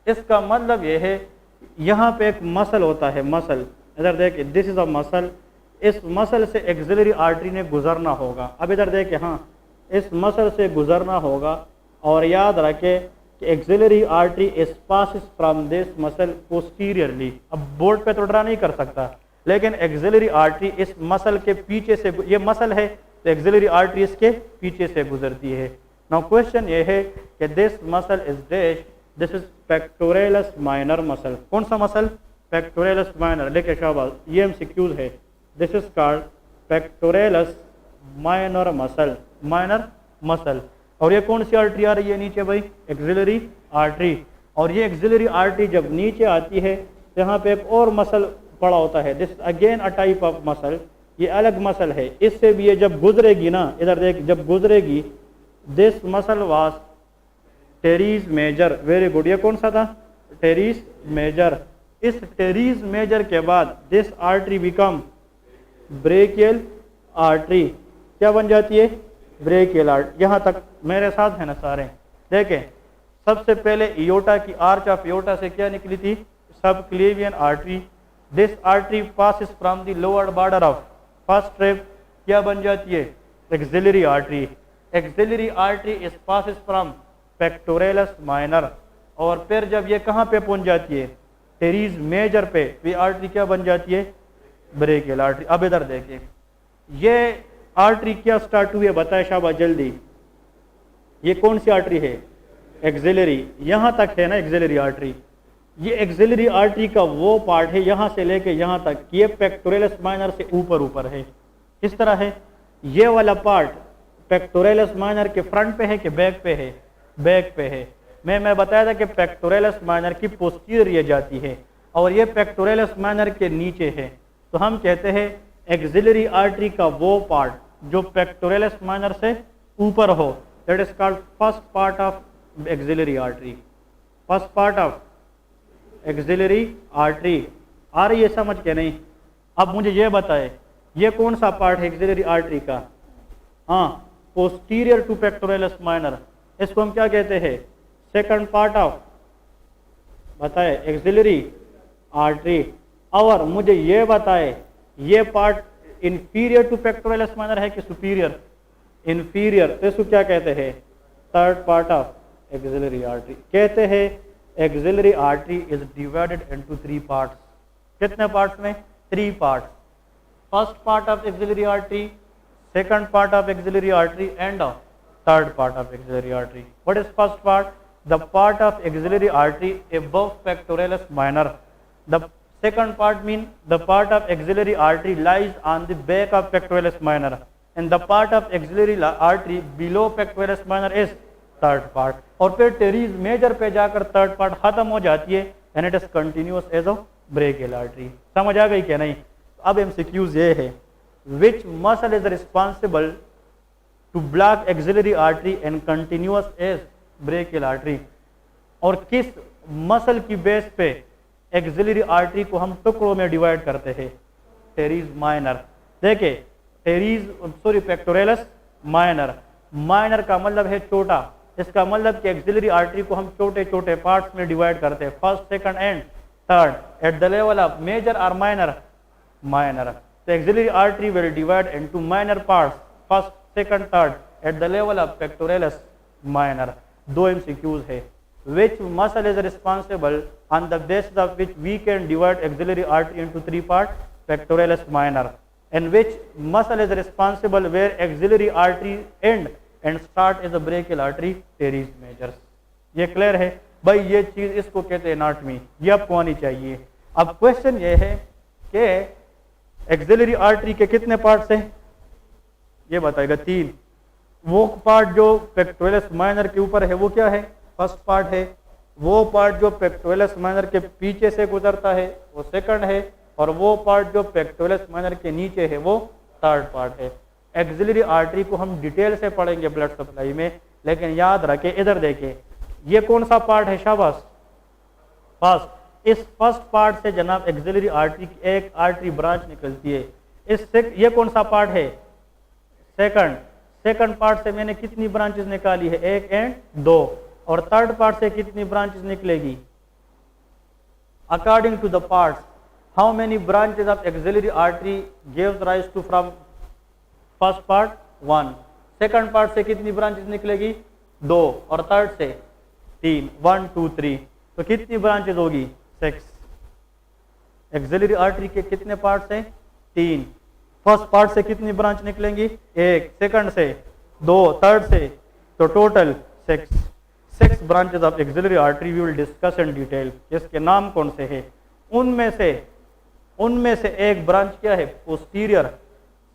इसका मतलब ये है, यहाँ पे एक मसल होता है, मसल। इधर देखिए, दिस इज अ मसल। इस मसल से एक्सिलरी आर्टरी ने गुजरना होगा। अब इधर देखिए, हाँ इस मसल से गुजरना होगा। और याद रखें कि axillary artery is passes from this muscle posteriorly. अब बोर्ड पे तो ड्रा नहीं कर सकता, लेकिन एक्सिलरी आर्टरी इस मसल के पीछे से, ये मसल है तो एक्सिलरी आर्टरी इसके पीछे से गुजरती है। नाउ क्वेश्चन ये है कि this muscle is dash, this is pectoralis minor muscle. कौन सा मसल? पेक्टोरेलस माइनर। लेके शाबाश, ये एमसीक्यूज है। This is called pectoralis minor muscle, minor muscle. और ये कौन सी आर्टरी आ रही है नीचे भाई? Axillary artery. और ये एक्सिलरी आर्टरी जब नीचे आती है तो यहाँ पे एक और मसल पड़ा होता है, this again a type of muscle. ये अलग मसल है, इससे भी ये जब गुजरेगी ना, इधर देख, जब गुजरेगी, this muscle was teres major. Very good. ये कौन सा था? Teres major. इस टेरीज मेजर के बाद this artery become brachial artery. क्या बन जाती है? Brachial artery. यहाँ तक मेरे साथ है ना सारे? देखें, सबसे पहले इयोटा की, आर्च ऑफ इयोटा से क्या निकली थी? Subclavian artery. This artery passes from the lower border of first rib. क्या बन जाती है? Axillary artery. Axillary artery is passes from pectoralis minor. और फिर जब ये कहाँ पे पहुंच जाती है? टेरीज मेजर पे, ये आर्टरी क्या बन जाती है? Brachial artery. अब इधर देखिए, ये आर्टरी क्या स्टार्ट हुई है? बताए शाबाश जल्दी। ये कौन सी आर्टरी है? एक्सिलरी। यहां तक है ना एक्सिलरी आर्टरी। ये एक्सिलरी आर्टरी का वो पार्ट है यहां से लेके यहां तक, ये पेक्टोरेलस माइनर से ऊपर ऊपर है। किस तरह है? ये वाला पार्ट पेक्टोरेलस माइनर के फ्रंट पे है कि बैक पे है? बैक पे है। मैं बताया था कि पेक्टोरेलस माइनर की पोस्टीरियर ये जाती है और ये पेक्टोरेलस माइनर के नीचे है। तो हम कहते हैं एक्सिलरी आर्टरी का वो पार्ट जो पेक्टोरेलस माइनर से ऊपर हो, that is called first part of axillary artery. First part of axillary artery. आ रही है समझ के नहीं? अब मुझे ये बताए, ये कौन सा पार्ट है एक्सिलरी आर्टरी का? हाँ, पोस्टीरियर टू पेक्टोरेलस माइनर। इसको हम क्या कहते हैं? सेकंड पार्ट ऑफ, बताए, एक्सिलरी आर्टरी। और मुझे ये बताए, ये पार्ट इंफीरियर टू पेक्टोरेलस माइनर है कि सुपीरियर? इंफीरियर। तो इसको क्या कहते हैं? Third part of axillary artery. कहते हैं axillary artery is divided into 3 parts. कितने पार्ट्स में? 3 parts. First part of axillary artery, second part of axillary artery and third part of axillary artery. What is first part? The part of axillary artery above pectoralis minor. The second part means the part of axillary artery lies on the back of pectoralis minor, and the part of axillary artery below pectoralis minor is third part. और फिर teres major पे जाकर third part खत्म हो जाती है and it is continuous as a brachial artery. समझ आ गई क्या नहीं? अब MCQs ये है, which muscle is responsible to block axillary artery and continuous as brachial artery. और किस मसल की बेस पे एक्सिलरी आर्टरी को हम टुकड़ों में डिवाइड करते हैं? Teres minor. देखिए पेक्टोरेलस माइनर। माइनर का मतलब है छोटा, इसका मतलब कि एक्सिलरी आर्टरी को हम छोटे छोटे पार्ट्स में डिवाइड करते हैं, first, second and third. At the level of major और माइनर, माइनर। तो axillary artery will divide into minor parts, first, second, third at the level of pectoralis minor. दो एमसीक्यूज है। Which muscle is responsible on the basis of which we can divide axillary artery into three parts? Pectoralis minor. And which muscle is responsible where axillary artery end and start is the brachial artery? Teres major. ये clear है भाई, ये चीज इसको कहते हैं anatomy, ये आपको आनी चाहिए। अब क्वेश्चन ये है कि एक्सिलरी आर्टरी के कितने पार्ट्स हैं? ये बताएगा 3। वो पार्ट जो पेक्टोरलिस माइनर के ऊपर है वो क्या है? फर्स्ट पार्ट है। वो पार्ट जो पेक्टोरलिस माइनर के पीछे से गुजरता है वो सेकंड है, और वो पार्ट जो पेक्टोरलिस माइनर के नीचे है वो थर्ड पार्ट है। एक्सिलरी आर्टरी को हम डिटेल से पढ़ेंगे ब्लड सप्लाई में, लेकिन याद रखें, इधर देखें, ये कौन सा पार्ट है? शाबाश, फर्स्ट। इस फर्स्ट पार्ट से जनाब एक्सिलरी आर्टरी की एक आर्टरी ब्रांच निकलती है। ये कौन सा पार्ट है? सेकंड। सेकंड पार्ट से मैंने कितनी ब्रांचेस निकाली है? 1 एंड 2। और थर्ड पार्ट से कितनी ब्रांचेस निकलेगी? According to the parts, how many branches of axillary artery gives rise to from first part? 1। Second part से कितनी ब्रांचेस निकलेगी? 2। और थर्ड से 3। 1 2 3। तो कितनी ब्रांचेस होगी? 6। एक्सिलरी आर्टरी के कितने पार्ट्स हैं? 3। फर्स्ट पार्ट से कितनी ब्रांच निकलेंगी? 1। सेकंड से 2। थर्ड से, तो total 6 branches of axillary artery we will discuss in detail. इसके नाम कौन से हैं? उनमें से एक ब्रांच क्या है? Posterior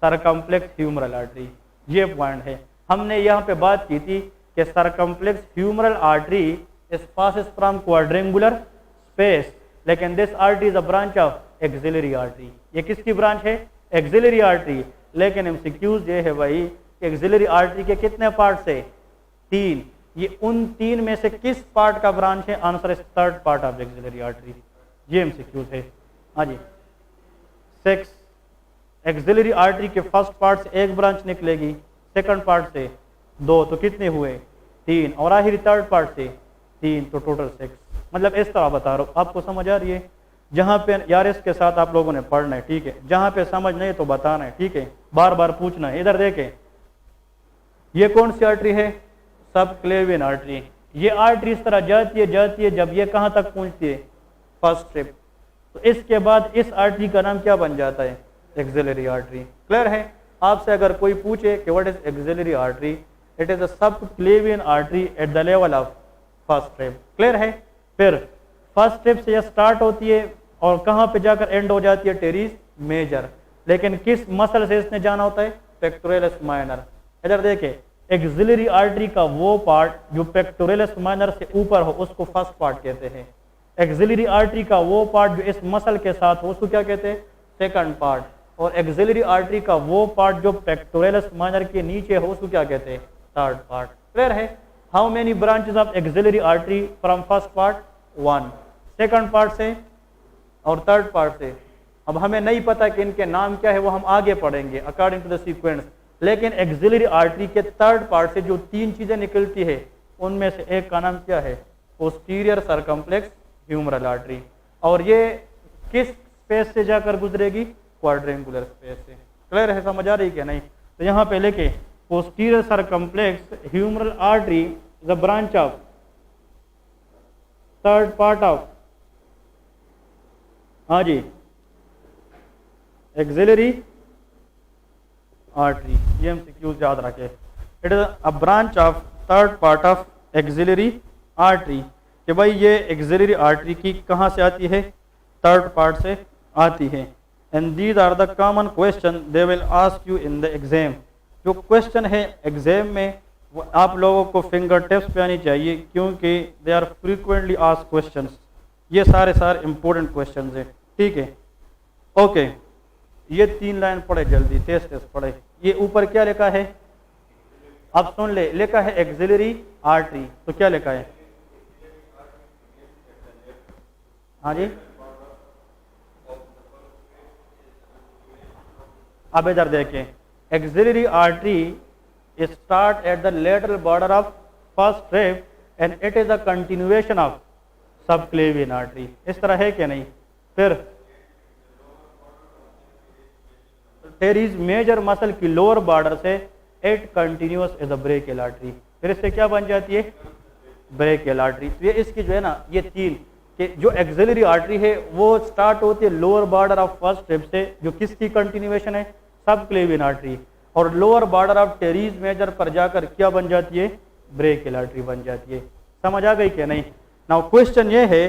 circumflex humeral artery. ये पॉइंट है। हमने यहाँ पे बात की थी कि circumflex humeral artery is passes from quadrangular space, लेकिन this artery is a branch of axillary artery. ये किसकी ब्रांच है? Axillary artery. लेकिन एमसीक्यूज ये है भाई, एक्सिलरी आर्टरी के कितने पार्ट से? 3। ये उन 3 में से किस पार्ट का ब्रांच है? Answer is third part of axillary artery. ये एमसीक्यूज है। हाँ जी, 6। एक्सिलरी आर्टरी के फर्स्ट पार्ट से एक ब्रांच निकलेगी, सेकंड पार्ट से 2, तो कितने हुए? 3। और आखिरी थर्ड पार्ट से 3, तो टोटल 6। मतलब इस तरह बता रहा हूँ, आपको समझ आ रही है? जहाँ पे यार इसके साथ आप लोगों ने पढ़ना है, ठीक है? जहाँ पे समझ नहीं तो बताना है, ठीक है? बार बार पूछना है। इधर देखें, ये कौन सी आर्टरी है? सब क्लेवियन आर्टरी। ये आर्टरी इस तरह जाती है, जब ये कहाँ तक पहुँचती है? First strip. तो इसके बाद इस आर्टरी का नाम क्या बन जाता है? Axillary artery. क्लियर है? आपसे अगर कोई पूछे कि what is axillary artery, it is a subclavian artery at the level of first rib. Clear है? फिर फर्स्ट स्ट्रिप से यह स्टार्ट होती है और कहाँ पे जाकर एंड हो जाती है? Teres major. लेकिन किस मसल से इसने जाना होता है? Pectoralis minor. इधर देखे, एक्सिलरी आर्टरी का वो पार्ट जो पेक्टोरलिस माइनर से ऊपर हो उसको फर्स्ट पार्ट कहते हैं। एक्सिलरी आर्टरी का वो पार्ट जो इस मसल के साथ हो उसको क्या कहते हैं? Second part. और एक्सिलरी आर्टरी का वो पार्ट जो पेक्टोरलिस माइनर के नीचे हो उसको क्या कहते हैं? Third part. क्लियर है? How many branches of axillary artery from first part? 1। Second part से और थर्ड पार्ट से। अब हमें नहीं पता कि इनके नाम क्या है, वो हम आगे पढ़ेंगे अकॉर्डिंग टू द सीक्वेंस। लेकिन एक्सिलरी आर्टरी के थर्ड पार्ट से जो 3 चीजें निकलती है उनमें से एक का नाम क्या है? Posterior circumflex humeral artery. और ये किस स्पेस से जाकर गुजरेगी? क्वाड्रेंगुलर स्पेस से। क्लियर है? समझ आ रही क्या नहीं? तो यहाँ पे लेके, posterior circumflex humeral artery is a branch of third part of, हाँ जी, एक्सिलरी आर्टरी। ये एमसीक्यूज याद रखे। It is a branch of third part of axillary artery. कि भाई ये एक्सिलरी आर्टरी की कहाँ से आती है? थर्ड पार्ट से आती है। And these are the common question they will ask you in the exam. जो क्वेश्चन है एग्जाम में वो आप लोगों को फिंगर टिप्स पे आनी चाहिए, क्योंकि they are frequently ask questions. ये सारे इंपॉर्टेंट क्वेश्चंस हैं, ठीक है? ओके, ये 3 लाइन पढ़े जल्दी, तेज पढ़े। ये ऊपर क्या लिखा है? अब सुन ले, लिखा है एक्सिलरी आर्टरी, तो क्या लिखा है? हाँ जी, अब इधर देखें, axillary artery start at the lateral border of first rib end it is a continuation of subclavian artery. इस तरह है कि नहीं? फिर टेरीज मेजर मसल की लोअर बॉर्डर से it continuous is a brachial artery. फिर इससे क्या बन जाती है? Brachial artery. तो ये इसकी जो है ना, ये तीन कि जो एक्सिलरी आर्टरी है वो स्टार्ट होती है lower border of first rib से, जो किसकी कंटिन्यूएशन है? सबक्लेवियन आर्टरी, और lower border of teres major पर जाकर क्या बन जाती है? ब्रेकियल आर्टरी बन जाती है। समझ आ गई कि नहीं? नाउ क्वेश्चन ये है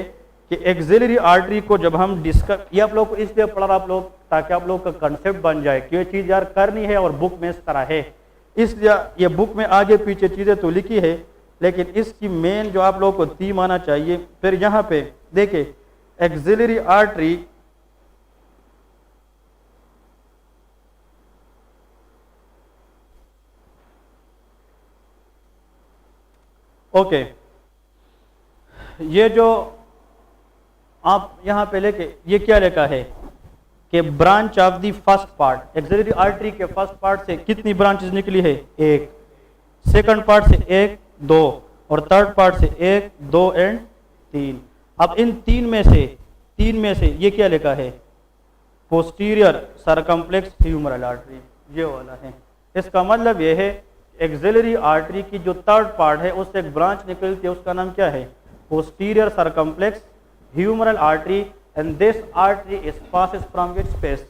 कि एक्सिलरी आर्टरी को जब हम डिस्कस, ये आप लोग को इसलिए पढ़ा आप लोग ताकि आप लोग का कंसेप्ट बन जाए कि ये चीज़ यार करनी है और बुक में इस तरह है, इसलिए ये बुक में आगे पीछे चीज़ें तो लिखी है, लेकिन इसकी मेन जो आप लोग को थीम आना चाहिए। फिर यहाँ पे देखिए, एक्सिलरी आर्टरी ओके, ये जो आप यहाँ पे लेके, ये क्या लिखा है कि branch of the first part, axillary artery के फर्स्ट पार्ट से कितनी ब्रांचेस निकली है? एक। सेकंड पार्ट से एक, दो, और थर्ड पार्ट से एक, दो एंड तीन। अब इन तीन में से ये क्या लिखा है? पोस्टीरियर सरकम्प्लेक्स ह्यूमरल आर्टरी, ये वाला है। इसका मतलब ये है एक्सिलरी आर्टरी की जो थर्ड पार्ट है उससे एक ब्रांच निकलती है, उसका नाम क्या है? Posterior circumflex humeral artery, and this artery is passes from which space?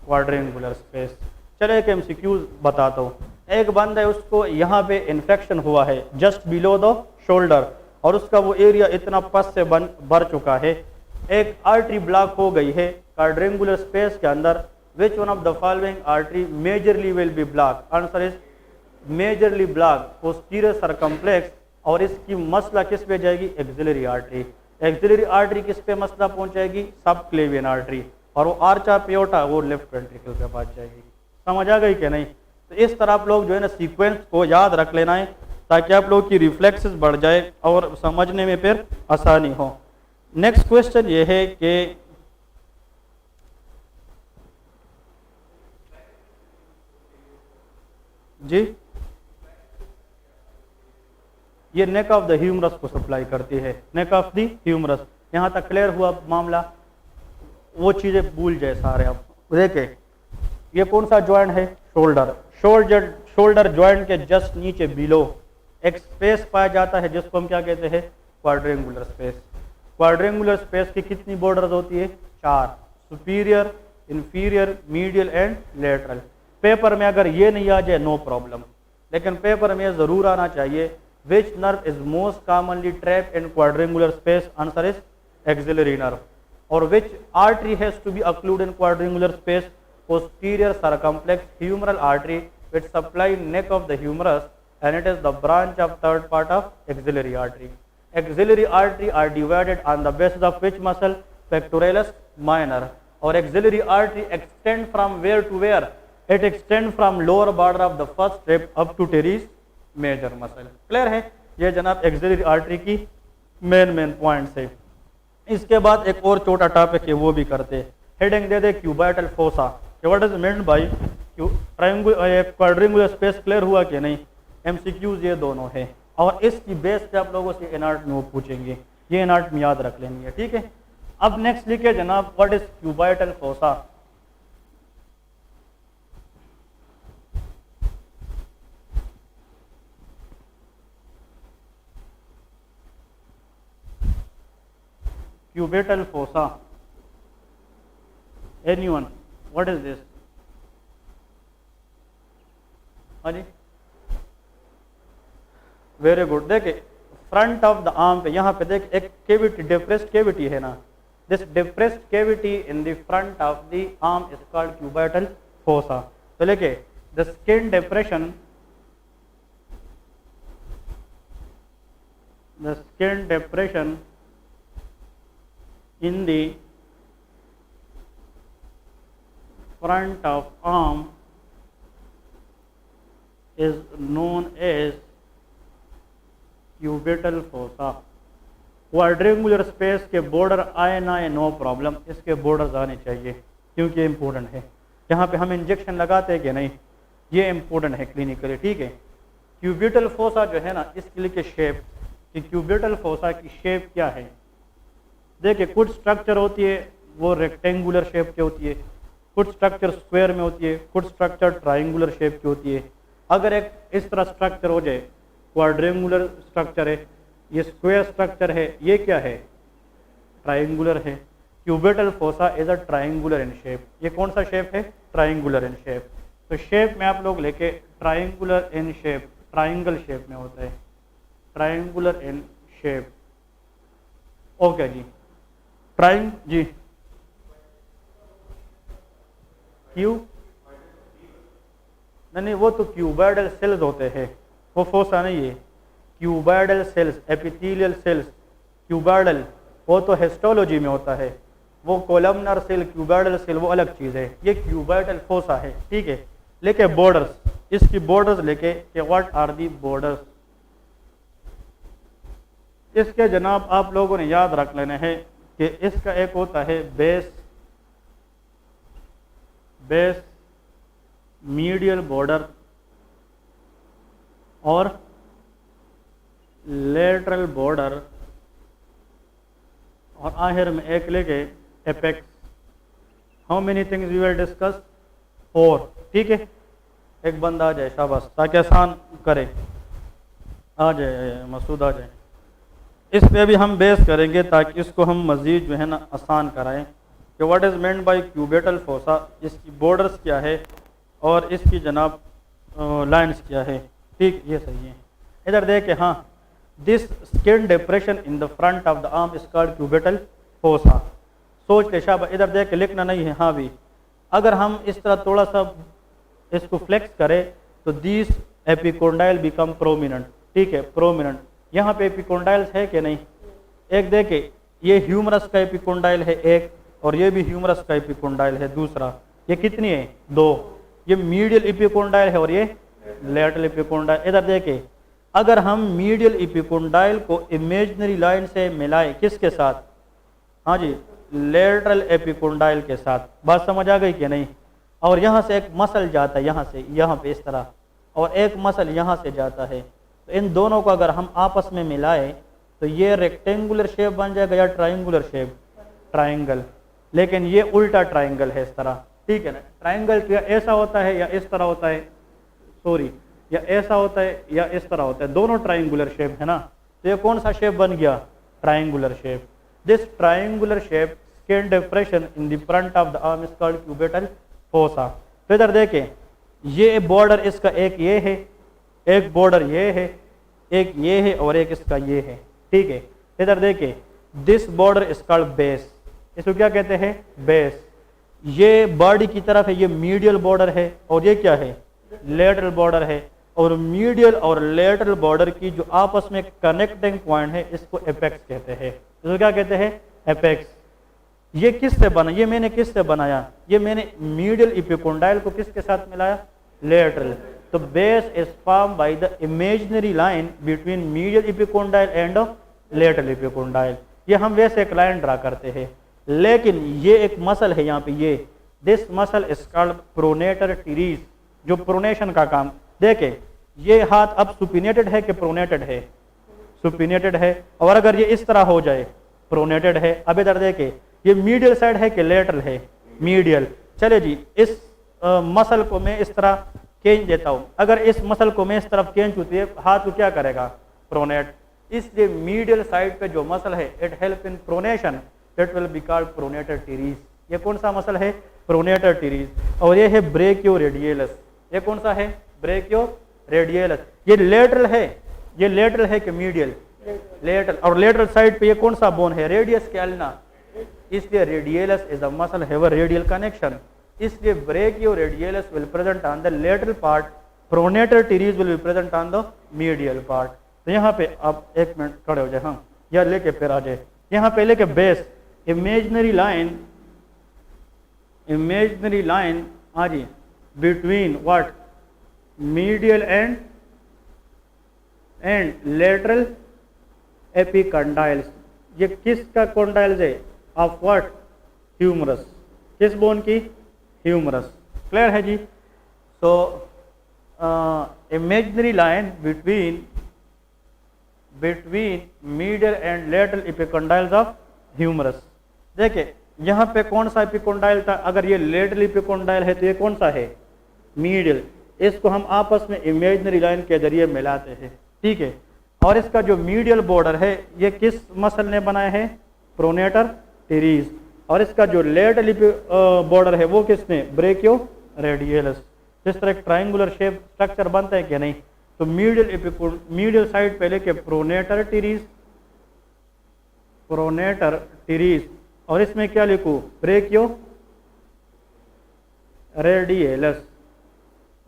Quadrangular space. चलो एक एमसीक्यू बताता हूँ। एक बंदा है, उसको यहाँ पे इन्फेक्शन हुआ है जस्ट बिलो द शोल्डर, और उसका वो एरिया इतना पस से भर चुका है, एक आर्टरी ब्लॉक हो गई है क्वाड्रेंगुलर स्पेस के अंदर। Which one of the following artery majorly will be block? Answer is majorly block posterior circumflex, और इसकी मसला किस पे जाएगी? Axillary artery. एक्सिलरी आर्टरी किस पे मसला पहुंचाएगी? सबक्लेवियन आर्टरी, और वो आर्चा पियोटा वो लेफ्ट वेंट्रिकल पे पहुंच जाएगी। समझ आ गई कि नहीं? तो इस तरह आप लोग जो है ना सीक्वेंस को याद रख लेना है ताकि आप लोग की रिफ्लेक्सेस बढ़ जाए और समझने में फिर आसानी हो। नेक्स्ट क्वेश्चन ये है कि जी, ये नेक ऑफ द ह्यूमरस को सप्लाई करती है, नेक ऑफ द ह्यूमरस। यहाँ तक क्लियर हुआ मामला? वो चीज़ें भूल जाए सारे आप। देखे, ये कौन सा ज्वाइंट है? शोल्डर। शोल्डर ज्वाइंट के जस्ट नीचे बिलो एक स्पेस पाया जाता है जिसको हम क्या कहते हैं? Quadrangular space. क्वाड्रेंगुलर स्पेस की कितनी बॉर्डर्स होती है? 4, superior, inferior, medial and lateral. Paper में अगर ये नहीं आ जाए नो प्रॉब्लम, लेकिन पेपर में ज़रूर आना चाहिए। Which nerve is most commonly trap in quadrangular space? Answer is axillary nerve. और which artery has to be occlude in quadrangular space? Posterior circumflex humeral artery which supply neck of the humerus, and it is the branch of third part of axillary artery. Axillary artery are divided on the basis of which muscle? Pectoralis minor. Or axillary artery extend from where to where? It extend from lower border of the first rib up to teres major muscle. Clear है? ये जनाब axillary artery की main points है। इसके बाद एक और छोटा टॉपिक है वो भी करते हैं। Heading they they cubital fossa. What is meant by quadrangular space? Clear हुआ कि नहीं? एमसीक्यूज ये दोनों है, और इसकी बेस पे आप लोगों से एनआर्ट में वो पूछेंगे, ये एनआर्ट में याद रख लेनी है, ठीक है। अब नेक्स्ट लिखिए जनाब, what is cubital fossa? Cubital fossa, anyone, what is this? हाँ जी, वेरी गुड। देखे फ्रंट ऑफ द आर्म पे, यहाँ पे देख एक केविटी, डिप्रेस्ड केविटी है ना, this depressed cavity in the front of the arm is called cubital fossa. तो लेके the skin depression, the skin depression in the front of arm is known as cubital fossa. Quadrangular space के border आए ना आए no problem, इसके borders आने चाहिए क्योंकि ये इम्पोर्टेंट है। यहाँ पे हम इंजेक्शन लगाते हैं कि नहीं, ये इम्पोर्टेंट है क्लिनिकली, ठीक है। क्यूबिटल फोसा जो है ना, इसके लिए शेप कि क्यूबिटल फोसा की शेप क्या है। देखिए कुछ स्ट्रक्चर होती है वो रेक्टेंगुलर शेप की होती है, कुछ स्ट्रक्चर स्क्वायर में होती है, कुछ स्ट्रक्चर ट्राइंगुलर शेप की होती है। अगर एक इस तरह स्ट्रक्चर हो जाए, क्वाड्रेंगुलर स्ट्रक्चर है, ये स्क्वायर स्ट्रक्चर है, ये क्या है, ट्राइंगुलर है। Cubital fossa is a triangular in shape. ये कौन सा शेप है, ट्राइंगुलर इन शेप। तो शेप में आप लोग लेके triangular in shape, triangle shape में होता है, ट्राइंगुलर इन शेप। ओके जी, ट्राइंग जी क्यू नहीं, वो तो क्यूबॉइडल सेल्स होते हैं, वो फोसा नहीं है। Cuboidal cells, epithelial cells, cuboidal वो तो हिस्टोलॉजी में होता है, वो कोलमनर सेल, क्यूबॉइडल सेल वो अलग चीज़ है। ये क्यूबॉइडल फोसा है, ठीक है। लेके बॉर्डर्स, इसकी बॉर्डर्स लेके कि व्हाट आर दी बॉर्डर्स, इसके जनाब आप लोगों ने याद रख लेने हैं कि इसका एक होता है बेस, बेस मीडियल बॉर्डर और लेटरल बॉर्डर, और आखिर में एक लेके apex. How many things we will discuss, 4, ठीक है। एक बंदा आ जाए शाबाश, ताकि आसान करे, आ जाए मसूद आ जाए। इस पे भी हम बेस करेंगे ताकि इसको हम मज़ीद जो है ना आसान कराएं कि what is meant by cubital fossa, इसकी बॉर्डर्स क्या है और इसकी जनाब लाइंस क्या है, ठीक, ये सही है। इधर देखे, हाँ, this skin depression in the front of the arm is called cubital fossa. सोच के शाबाश, इधर देख के लिखना नहीं है, हाँ भी। अगर हम इस तरह थोड़ा सा इसको फ्लेक्स करें तो दिस एपिकोंडाइल बिकम प्रोमिनेंट, ठीक है, प्रोमिनेंट। यहाँ पे एपिकोंडाइल्स है कि नहीं, एक देखे, ये ह्यूमरस का एपिकोंडाइल है एक, और ये भी ह्यूमरस का एपिकोंडाइल है दूसरा। ये कितनी है, 2। ये मीडियल एपिकोंडाइल है और ये लेटरल एपिकोंडाइल। इधर देखे, अगर हम मीडियल एपिकोंडाइल को इमेजिनरी लाइन से मिलाएं किसके साथ, हाँ जी, लेटरल एपिकोंडाइल के साथ, बात समझ आ गई कि नहीं। और यहाँ से एक मसल जाता है, यहाँ से यहाँ पे इस तरह, और एक मसल यहाँ से जाता है। तो इन दोनों को अगर हम आपस में मिलाएं तो ये रेक्टेंगुलर शेप बन जाएगा या ट्राइंगुलर शेप, ट्राइंगल। लेकिन ये उल्टा ट्राइंगल है इस तरह, ठीक है ना। ट्राइंगल या ऐसा होता है या इस तरह होता है, सॉरी, या ऐसा होता है या इस तरह होता है, दोनों ट्राइंगुलर शेप है ना। तो ये कौन सा शेप बन गया, triangular shape. This triangular shape skin depression in the front of the arm is called cubital fossa. तो इधर देखें, ये बॉर्डर इसका एक ये है, एक बॉर्डर ये है, एक ये है और एक इसका ये है, ठीक है। इधर देखिए, this border is called base, इसको क्या कहते हैं, बेस। ये बॉडी की तरफ है, ये मीडियल बॉर्डर है, और ये क्या है, लेटरल बॉर्डर है। और मीडियल और लेटरल बॉर्डर की जो आपस में कनेक्टिंग पॉइंट है, इसको एपेक्स कहते हैं। इसको क्या कहते हैं, एपेक्स। ये किससे बना, ये मैंने किससे बनाया, ये मैंने मीडियल एपिकोंडाइल को किसके साथ मिलाया, लेटरल। तो base is form by the imaginary line between medial epicondyle and lateral epicondyle. ये हम वैसे एक लाइन ड्रा करते हैं, लेकिन ये एक मसल है यहाँ पे, ये this muscle is called pronator teres, जो प्रोनेशन का काम। देखे, ये हाथ अब सुपिनेटेड है कि प्रोनेटेड है, सुपिनेटेड है। और अगर ये इस तरह हो जाए, प्रोनेटेड है। अब इधर देखे, ये मीडियल साइड है कि लेटरल है, मीडियल। चले जी, इस मसल को मैं इस तरह केंच देता हूं, अगर इस मसल को मैं इस तरफ केंच होती है, हाथ को क्या करेगा, प्रोनेट। इसलिए मीडियल साइड पे जो मसल है, it help in pronation, it will be called pronator teres. ये कौन सा मसल है, प्रोनेटर टीरीज। और ये है ब्रेकियो रेडियलस, ये कौन सा है, ब्रेकियो रेडियलस। ये लेटरल है, ये लेटरल है कि मीडियल, लेटरल। और लेटरल साइड पे ये कौन सा बोन है, रेडियस कैल्ना, इसलिए radialis is a muscle have a radial connection. इसलिए brachio radialis will present on the lateral part, pronator teres will be present on the medial part. तो यहाँ पे आप एक मिनट खड़े हो जाए, हाँ, या लेके फिर आ जाए। यहाँ पे लेके base, imaginary line, imaginary line आ जी between what, medial and lateral epicondyles. ये किसका कॉन्डाइल्स है? Of what? ह्यूमरस। किस बोन की? ह्यूमरस। क्लियर है जी? So imaginary line between medial and lateral epicondyles of humerus. देखिए यहाँ पे कौन सा एपिकंडाइल था? अगर ये लेटरल एपिकंडाइल है तो ये कौन सा है? मीडियल। इसको हम आपस में इमेजिनरी लाइन के जरिए मिलाते हैं, ठीक है। और इसका जो मीडियल बॉर्डर है ये किस मसल ने बनाया है? Pronator teres. और इसका जो लेटरल बॉर्डर है वो किसने? ब्रेकियो रेडियलस। जिस तरह ट्रायंगुलर शेप स्ट्रक्चर बनता है कि नहीं, तो मीडियल साइड पहले के प्रोनेटर टीरीज, और इसमें क्या लिखूं? ब्रेकियो रेडियलस।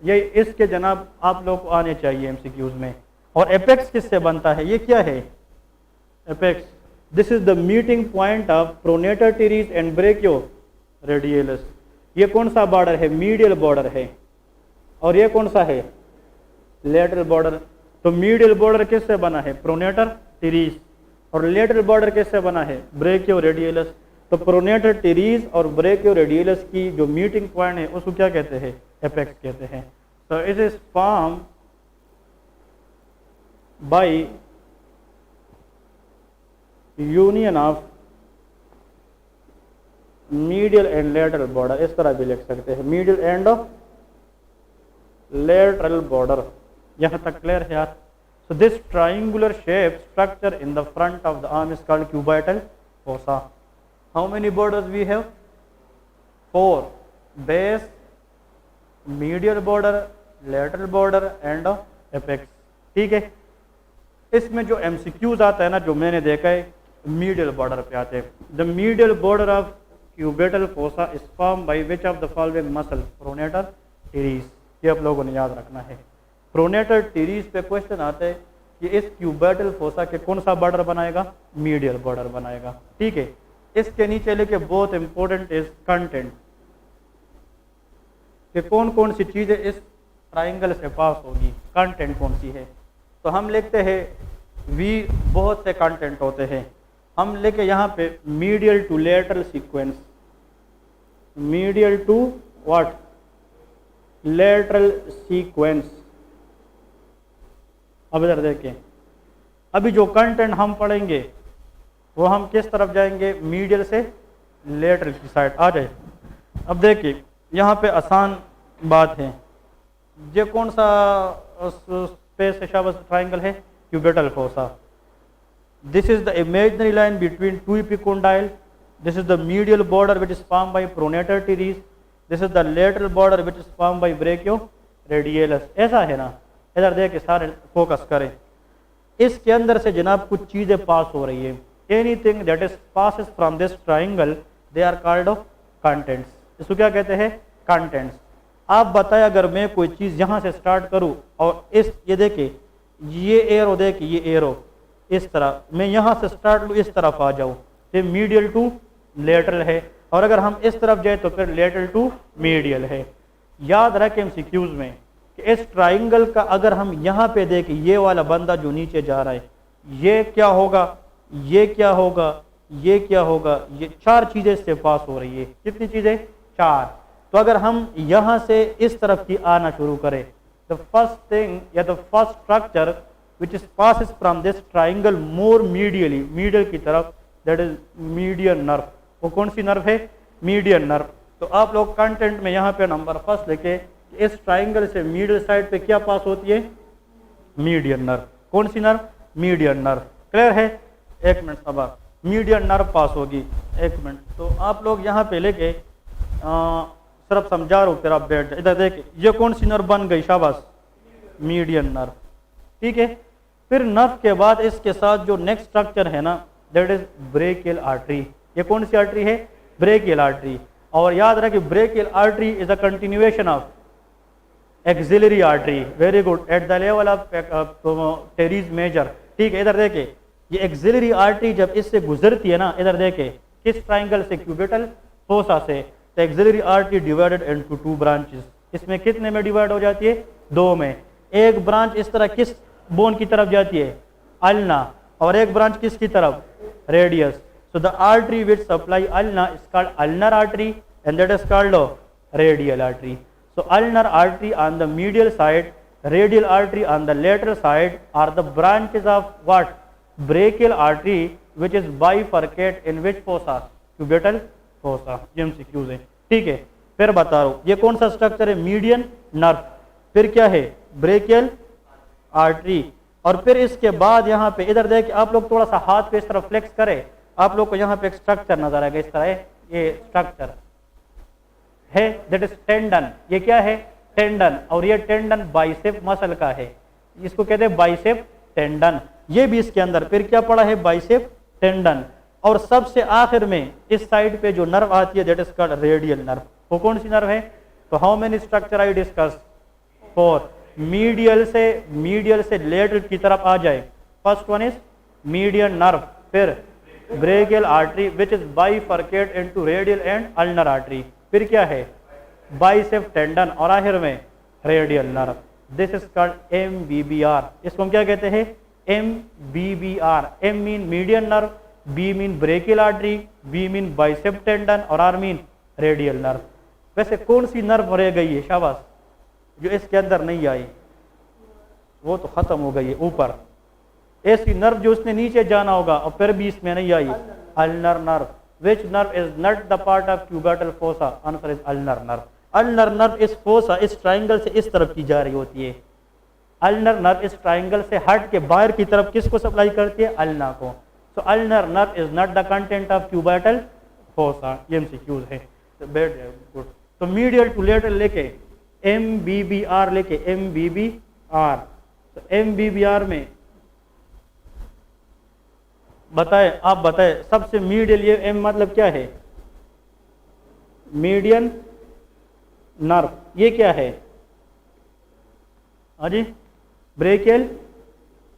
ये इसके जनाब आप लोग को आने चाहिए एमसीक्यूज में। और एपेक्स किससे बनता है? ये क्या है? Apex, this is the meeting point of pronator teres and brachio radialis. ये कौन सा बॉर्डर है? मीडियल बॉर्डर है। और ये कौन सा है? Lateral border. तो मीडियल बॉर्डर किससे बना है? Pronator teres. और लेटरल बॉर्डर किससे बना है? ब्रेकियो रेडियलस। तो प्रोनेटर टीरीज और ब्रेकियो रेडियलस की जो मीटिंग पॉइंट है उसको क्या कहते हैं? एपेक्स कहते हैं। तो it is form by union of medial and lateral border. इस तरह भी लिख सकते हैं, मीडियल एंड लेटरल बॉर्डर। यहां तक क्लियर है यार? So this triangular shape structure in the front of the arm is called cubital fossa. How many borders we have? 4, base, medial border, lateral border and apex, ठीक है। इसमें जो MCQs आता है ना, जो मैंने देखा है, मीडियल बॉर्डर पे आते हैं। The medial border of cubital fossa is form by which of the following muscle? Pronator teres. ये आप लोगों ने याद रखना है। प्रोनेटर टीरीज पे क्वेश्चन आता है कि इस क्यूबिटल फोसा के कौन सा बॉर्डर बनाएगा? मीडियल बॉर्डर बनाएगा, ठीक है। इसके नीचे लेके बहुत इंपॉर्टेंट इज कंटेंट, कि कौन कौन सी चीजें इस ट्राइंगल से पास होगी, कंटेंट कौन सी है। तो हम लिखते हैं वी, बहुत से कंटेंट होते हैं। हम लेके यहाँ पे medial to lateral sequence, medial to what? Lateral sequence. अब इधर देखें, अभी जो कंटेंट हम पढ़ेंगे वो हम किस तरफ जाएंगे? मीडियल से लेटरल की साइड आ जाए। अब देखिए यहाँ पे आसान बात है, ये कौन सा स्पेस ट्राइंगल है? Cubital fossa. This is the imaginary line between two epicondyle. This is the medial border which is form by pronator teres. This is the lateral border which is form by brachio radialis. ऐसा है ना? इधर देखिए, सारे focus करें। इसके अंदर से जनाब कुछ चीजें पास हो रही है। Anything that is passes from this triangle they are called contents. इसको क्या कहते हैं? कंटेंट्स। आप बताएं, अगर मैं कोई चीज यहां से स्टार्ट करूं और ये देखिए, ये एरो देखिए, ये एरो इस तरह, मैं यहां से स्टार्ट लूं, इस तरफ आ जाऊं, तो मीडियल टू लेटरल है। और अगर हम इस तरफ जाए तो फिर लेटरल टू मीडियल है। याद रखें एमसीक्यूज में कि इस ट्राइंगल का अगर हम यहाँ पे देखें, ये वाला बंदा जो नीचे जा रहा है, ये क्या होगा? ये क्या होगा? ये क्या होगा? ये 4 चीजें इससे पास हो रही है। कितनी चीजें? 4। तो अगर हम यहां से इस तरफ की आना शुरू करें, द फर्स्ट थिंग या the first structure which is passes from this triangle more medially, medial की तरफ, दैट इज मीडियन नर्व। वो कौन सी नर्व है? Median nerve. तो आप लोग कंटेंट में यहाँ पे नंबर फर्स्ट लिखे, इस ट्राइंगल से मिडिल साइड पे क्या पास होती है? Median nerve. कौन सी नर्व? Median nerve. क्लियर है? एक मिनट, अब मीडियन नर्व पास होगी। एक मिनट, तो आप लोग यहाँ पे लेके सिर्फ समझा रहा हूँ, फिर आप बैठ जाए। इधर देखिए, ये कौन सी नर्व बन गई? शाबाश, मीडियन नर्व, ठीक है। फिर नर्व के बाद इसके साथ जो नेक्स्ट स्ट्रक्चर है ना, दैट इज ब्रेकियल आर्टरी। ये कौन सी आर्टरी है? Brachial artery. और याद रखें, brachial artery is a continuation of axillary artery. Very good, at the level of teres major, ठीक है। इधर देखिए, ये एक्सिलरी आर्टरी जब इससे गुजरती है ना, इधर देखिए, किस ट्राइंगल से? क्यूबिटल फोसा से। तो axillary artery divided into 2 branches. इसमें कितने में डिवाइड हो जाती है? दो में। एक ब्रांच इस तरह किस बोन की तरफ जाती है, अल्ना, और एक ब्रांच किसकी तरफ, radius. So the artery which supply ulna is called ulnar artery and that is called radial artery. So ulnar artery on the medial side, radial artery on the lateral side are the branches of what, brachial artery which is bifurcate in which fossa, cubital fossa। ये MCQs है, ठीक है। फिर बता रहा हूँ ये कौन सा स्ट्रक्चर है, मीडियन नर्व, फिर क्या है, ब्रेकियल आर्टरी, और फिर इसके बाद यहाँ पे इधर देखिए आप लोग थोड़ा सा हाथ पे इस तरह फ्लेक्स करें, आप लोग को यहाँ पे एक स्ट्रक्चर नजर आएगा इस तरह है, ये स्ट्रक्चर है दैट इज टेंडन। ये क्या है, टेंडन, और ये टेंडन बाइसेप मसल का है, इसको कहते हैं बाइसेप टेंडन। ये भी इसके अंदर फिर क्या पड़ा है, बाइसेप टेंडन। और सबसे आखिर में इस साइड पे जो नर्व आती है that is called radial nerve. वो कौन सी नर्व है, तो how many structure I discuss, 4। Medial से लेटरल की तरफ आ जाए, first one is median nerve, फिर brachial artery which is bifurcate into radial and ulnar artery, फिर क्या है, बाइसेप टेंडन, और आखिर में radial nerve. This is called MBBR। इसको हम क्या कहते हैं, MBBR। M mean median nerve, B mean brachial artery, B mean bicep tendon, और R मीन रेडियल नर्व। वैसे कौन सी नर्व रह गई है, शाबाश, जो इसके अंदर नहीं आई, वो तो खत्म हो गई है ऊपर। ऐसी नर्व जो उसने नीचे जाना होगा और फिर भी इसमें नहीं आई, ulnar nerve. Which nerve is not the part of cubital fossa? Answer is ulnar nerve. Ulnar nerve इस fossa, इस ट्राइंगल से इस तरफ की जा रही होती है। ulnar nerve इस ट्राइंगल से हट के बाहर की तरफ किसको सप्लाई करती है, अल्ना को। So ulnar nerve is not the content of cubital fossa। ये MCQs है, गुड। तो मीडियल टू लेटरल लेके MBBR लेके MBBR। तो MBBR में बताए, आप बताए सबसे मीडियल, ये M मतलब क्या है, मीडियन नर्व, ये क्या है, हाँ जी, ब्रेकियल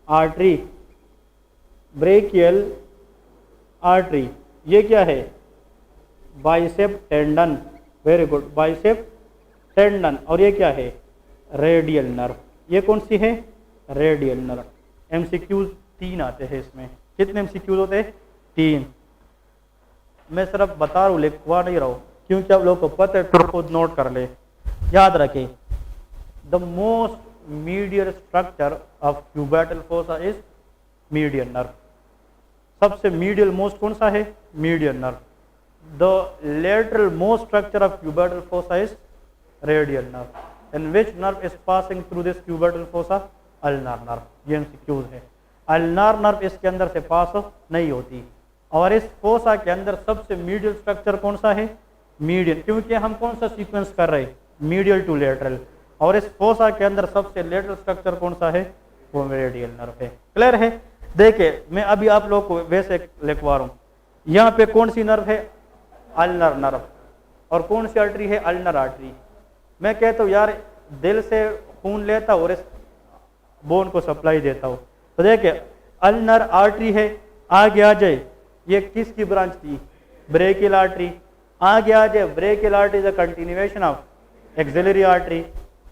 आर्टरी, ब्रेकियल आर्टरी, ये क्या है, bicep tendon, very good, bicep tendon, और ये क्या है, रेडियल नर्व। ये कौन सी है, रेडियल नर्व। MCQs 3 आते हैं इसमें। कितने MCQs होते हैं, 3। मैं सिर्फ बता रहा हूँ, लिखवा नहीं रहा हूँ, क्योंकि आप लोगों को पता है, फिर खुद नोट कर ले, याद रखें। The most medial structure of cubital fossa is median nerve. सबसे मीडियल मोस्ट कौन सा है, median nerve. The lateral most structure of cubital fossa is radial nerve, and which nerve is passing through this cubital fossa, ulnar nerve. ये MCQs है। Ulnar nerve इसके अंदर से पास नहीं होती, और इस फोसा के अंदर सबसे मीडियल स्ट्रक्चर कौन सा है, मीडियन, क्योंकि हम कौन सा सीक्वेंस कर रहे हैं, मीडियल टू लेटरल, और इस फोसा के अंदर सबसे लेटरल स्ट्रक्चर कौन सा है, वो रेडियल नर्व है। क्लियर है। देखिए मैं अभी आप लोग को वैसे लिखवा रहा हूँ, यहाँ पे कौन सी नर्व है, अल्नर नर्व, और कौन सी आर्टरी है, अल्नर आर्टरी। मैं कहता हूँ यार दिल से खून लेता हूँ और इस बोन को सप्लाई देता हूँ, तो देखिए अल्नर आर्टरी है, आगे आ जाए, ये किसकी ब्रांच थी, ब्रेकियल आर्टरी, आगे आ जाए, brachial artery is a continuation of axillary artery,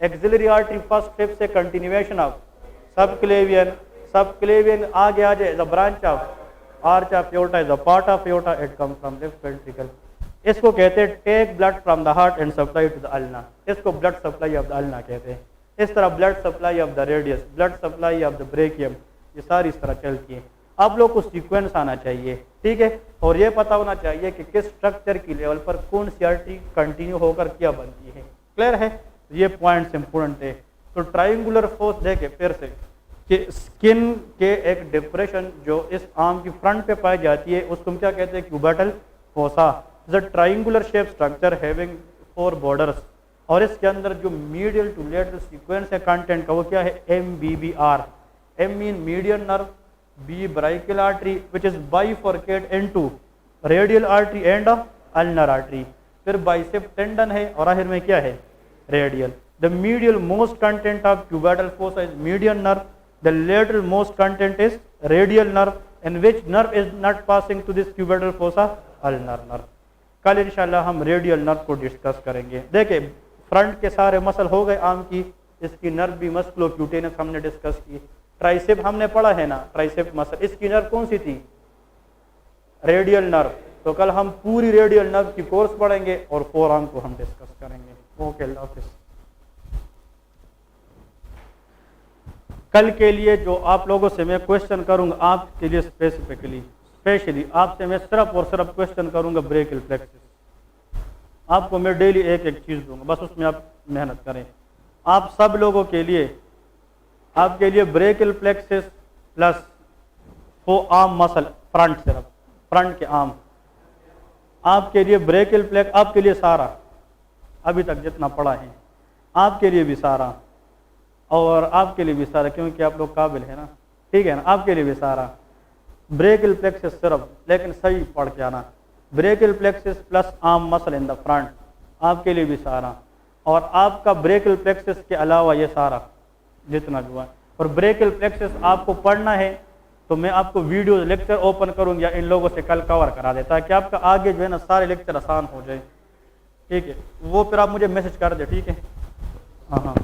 axillary artery first step से कंटिन्यूएशन ऑफ सबक्लेवियन, सबक्लेवियन आगे आ जाए, the branch of arch of aorta is a part of aorta, it comes from left ventricle. इसको कहते हैं take blood from the heart and supply to the ulna, इसको blood supply of the ulna कहते हैं। इस तरह blood supply of the radius, blood supply of the brachium, ये सारी इस तरह चलती है। आप लोग को सीक्वेंस आना चाहिए, ठीक है, और ये पता होना चाहिए कि किस स्ट्रक्चर की लेवल पर कौन सी आर्टरी कंटिन्यू होकर क्या बनती है। क्लियर है, ये पॉइंट्स इंपॉर्टेंट है। तो ट्राइंगुलर फोर्स देखे फिर से कि स्किन के एक डिप्रेशन जो इस आर्म की फ्रंट पे पाई जाती है उसको हम क्या कहते हैं, cubital fossa. The triangular shape structure having 4 borders, और इसके अंदर जो मीडियल टू लेटरल सीक्वेंस है कंटेंट का वो क्या है, MBBR। M mean median nerve, B brachial artery which is bifurcate into radial artery and ulnar artery, फिर बाइसेप टेंडन है, और आखिर में क्या है, radial. The medial most content of cubital fossa is median nerve, the lateral most content is radial nerve, and which nerve is not passing to this cubital fossa, ulnar nerve. कल इंशाल्लाह हम radial nerve को discuss करेंगे। देखिए front के सारे muscle हो गए आर्म की, इसकी नर्व भी मस्कुलोक्यूटेनस हमने डिस्कस की। ट्राइसेप हमने पढ़ा है ना, ट्राइसेप मसल, इसकी नर्व कौन सी थी? Radial nerve. तो कल हम पूरी रेडियल नर्व की कोर्स पढ़ेंगे और फोरआर्म को हम डिस्कस करेंगे। ओके, अल्लाह हाफिज़। कल के लिए जो आप लोगों से मैं क्वेश्चन करूंगा आपके लिए स्पेशली आपसे मैं सिर्फ और सिर्फ क्वेश्चन करूंगा ब्रेकियल प्लेक्सिस। आपको मैं डेली एक एक चीज़ दूंगा, बस उसमें आप मेहनत करें। आप सब लोगों के लिए, आपके लिए brachial plexus plus forearm muscle front, सिर्फ फ्रंट के आर्म, आपके लिए ब्रेकियल प्लेक्स, आपके लिए सारा अभी तक जितना पढ़ा है आपके लिए भी सारा, और आपके लिए भी सारा, क्योंकि आप लोग काबिल है ना, ठीक है ना, आपके लिए भी सारा ब्रेकियल प्लेक्सिस सिर्फ, लेकिन सही पढ़ के आना। Brachial plexus plus arm muscle in the front, आपके लिए भी सारा, और आपका ब्रेकियल प्लेक्सिस के अलावा ये सारा जितना भी हुआ। और ब्रेकियल प्लेक्सिस आपको पढ़ना है तो मैं आपको वीडियो लेक्चर ओपन करूँगा या इन लोगों से कल कवर करा दे, ताकि आपका आगे जो है ना सारे लेक्चर आसान हो जाए, ठीक है। वो फिर आप मुझे मैसेज कर दे, ठीक है। हाँ हाँ।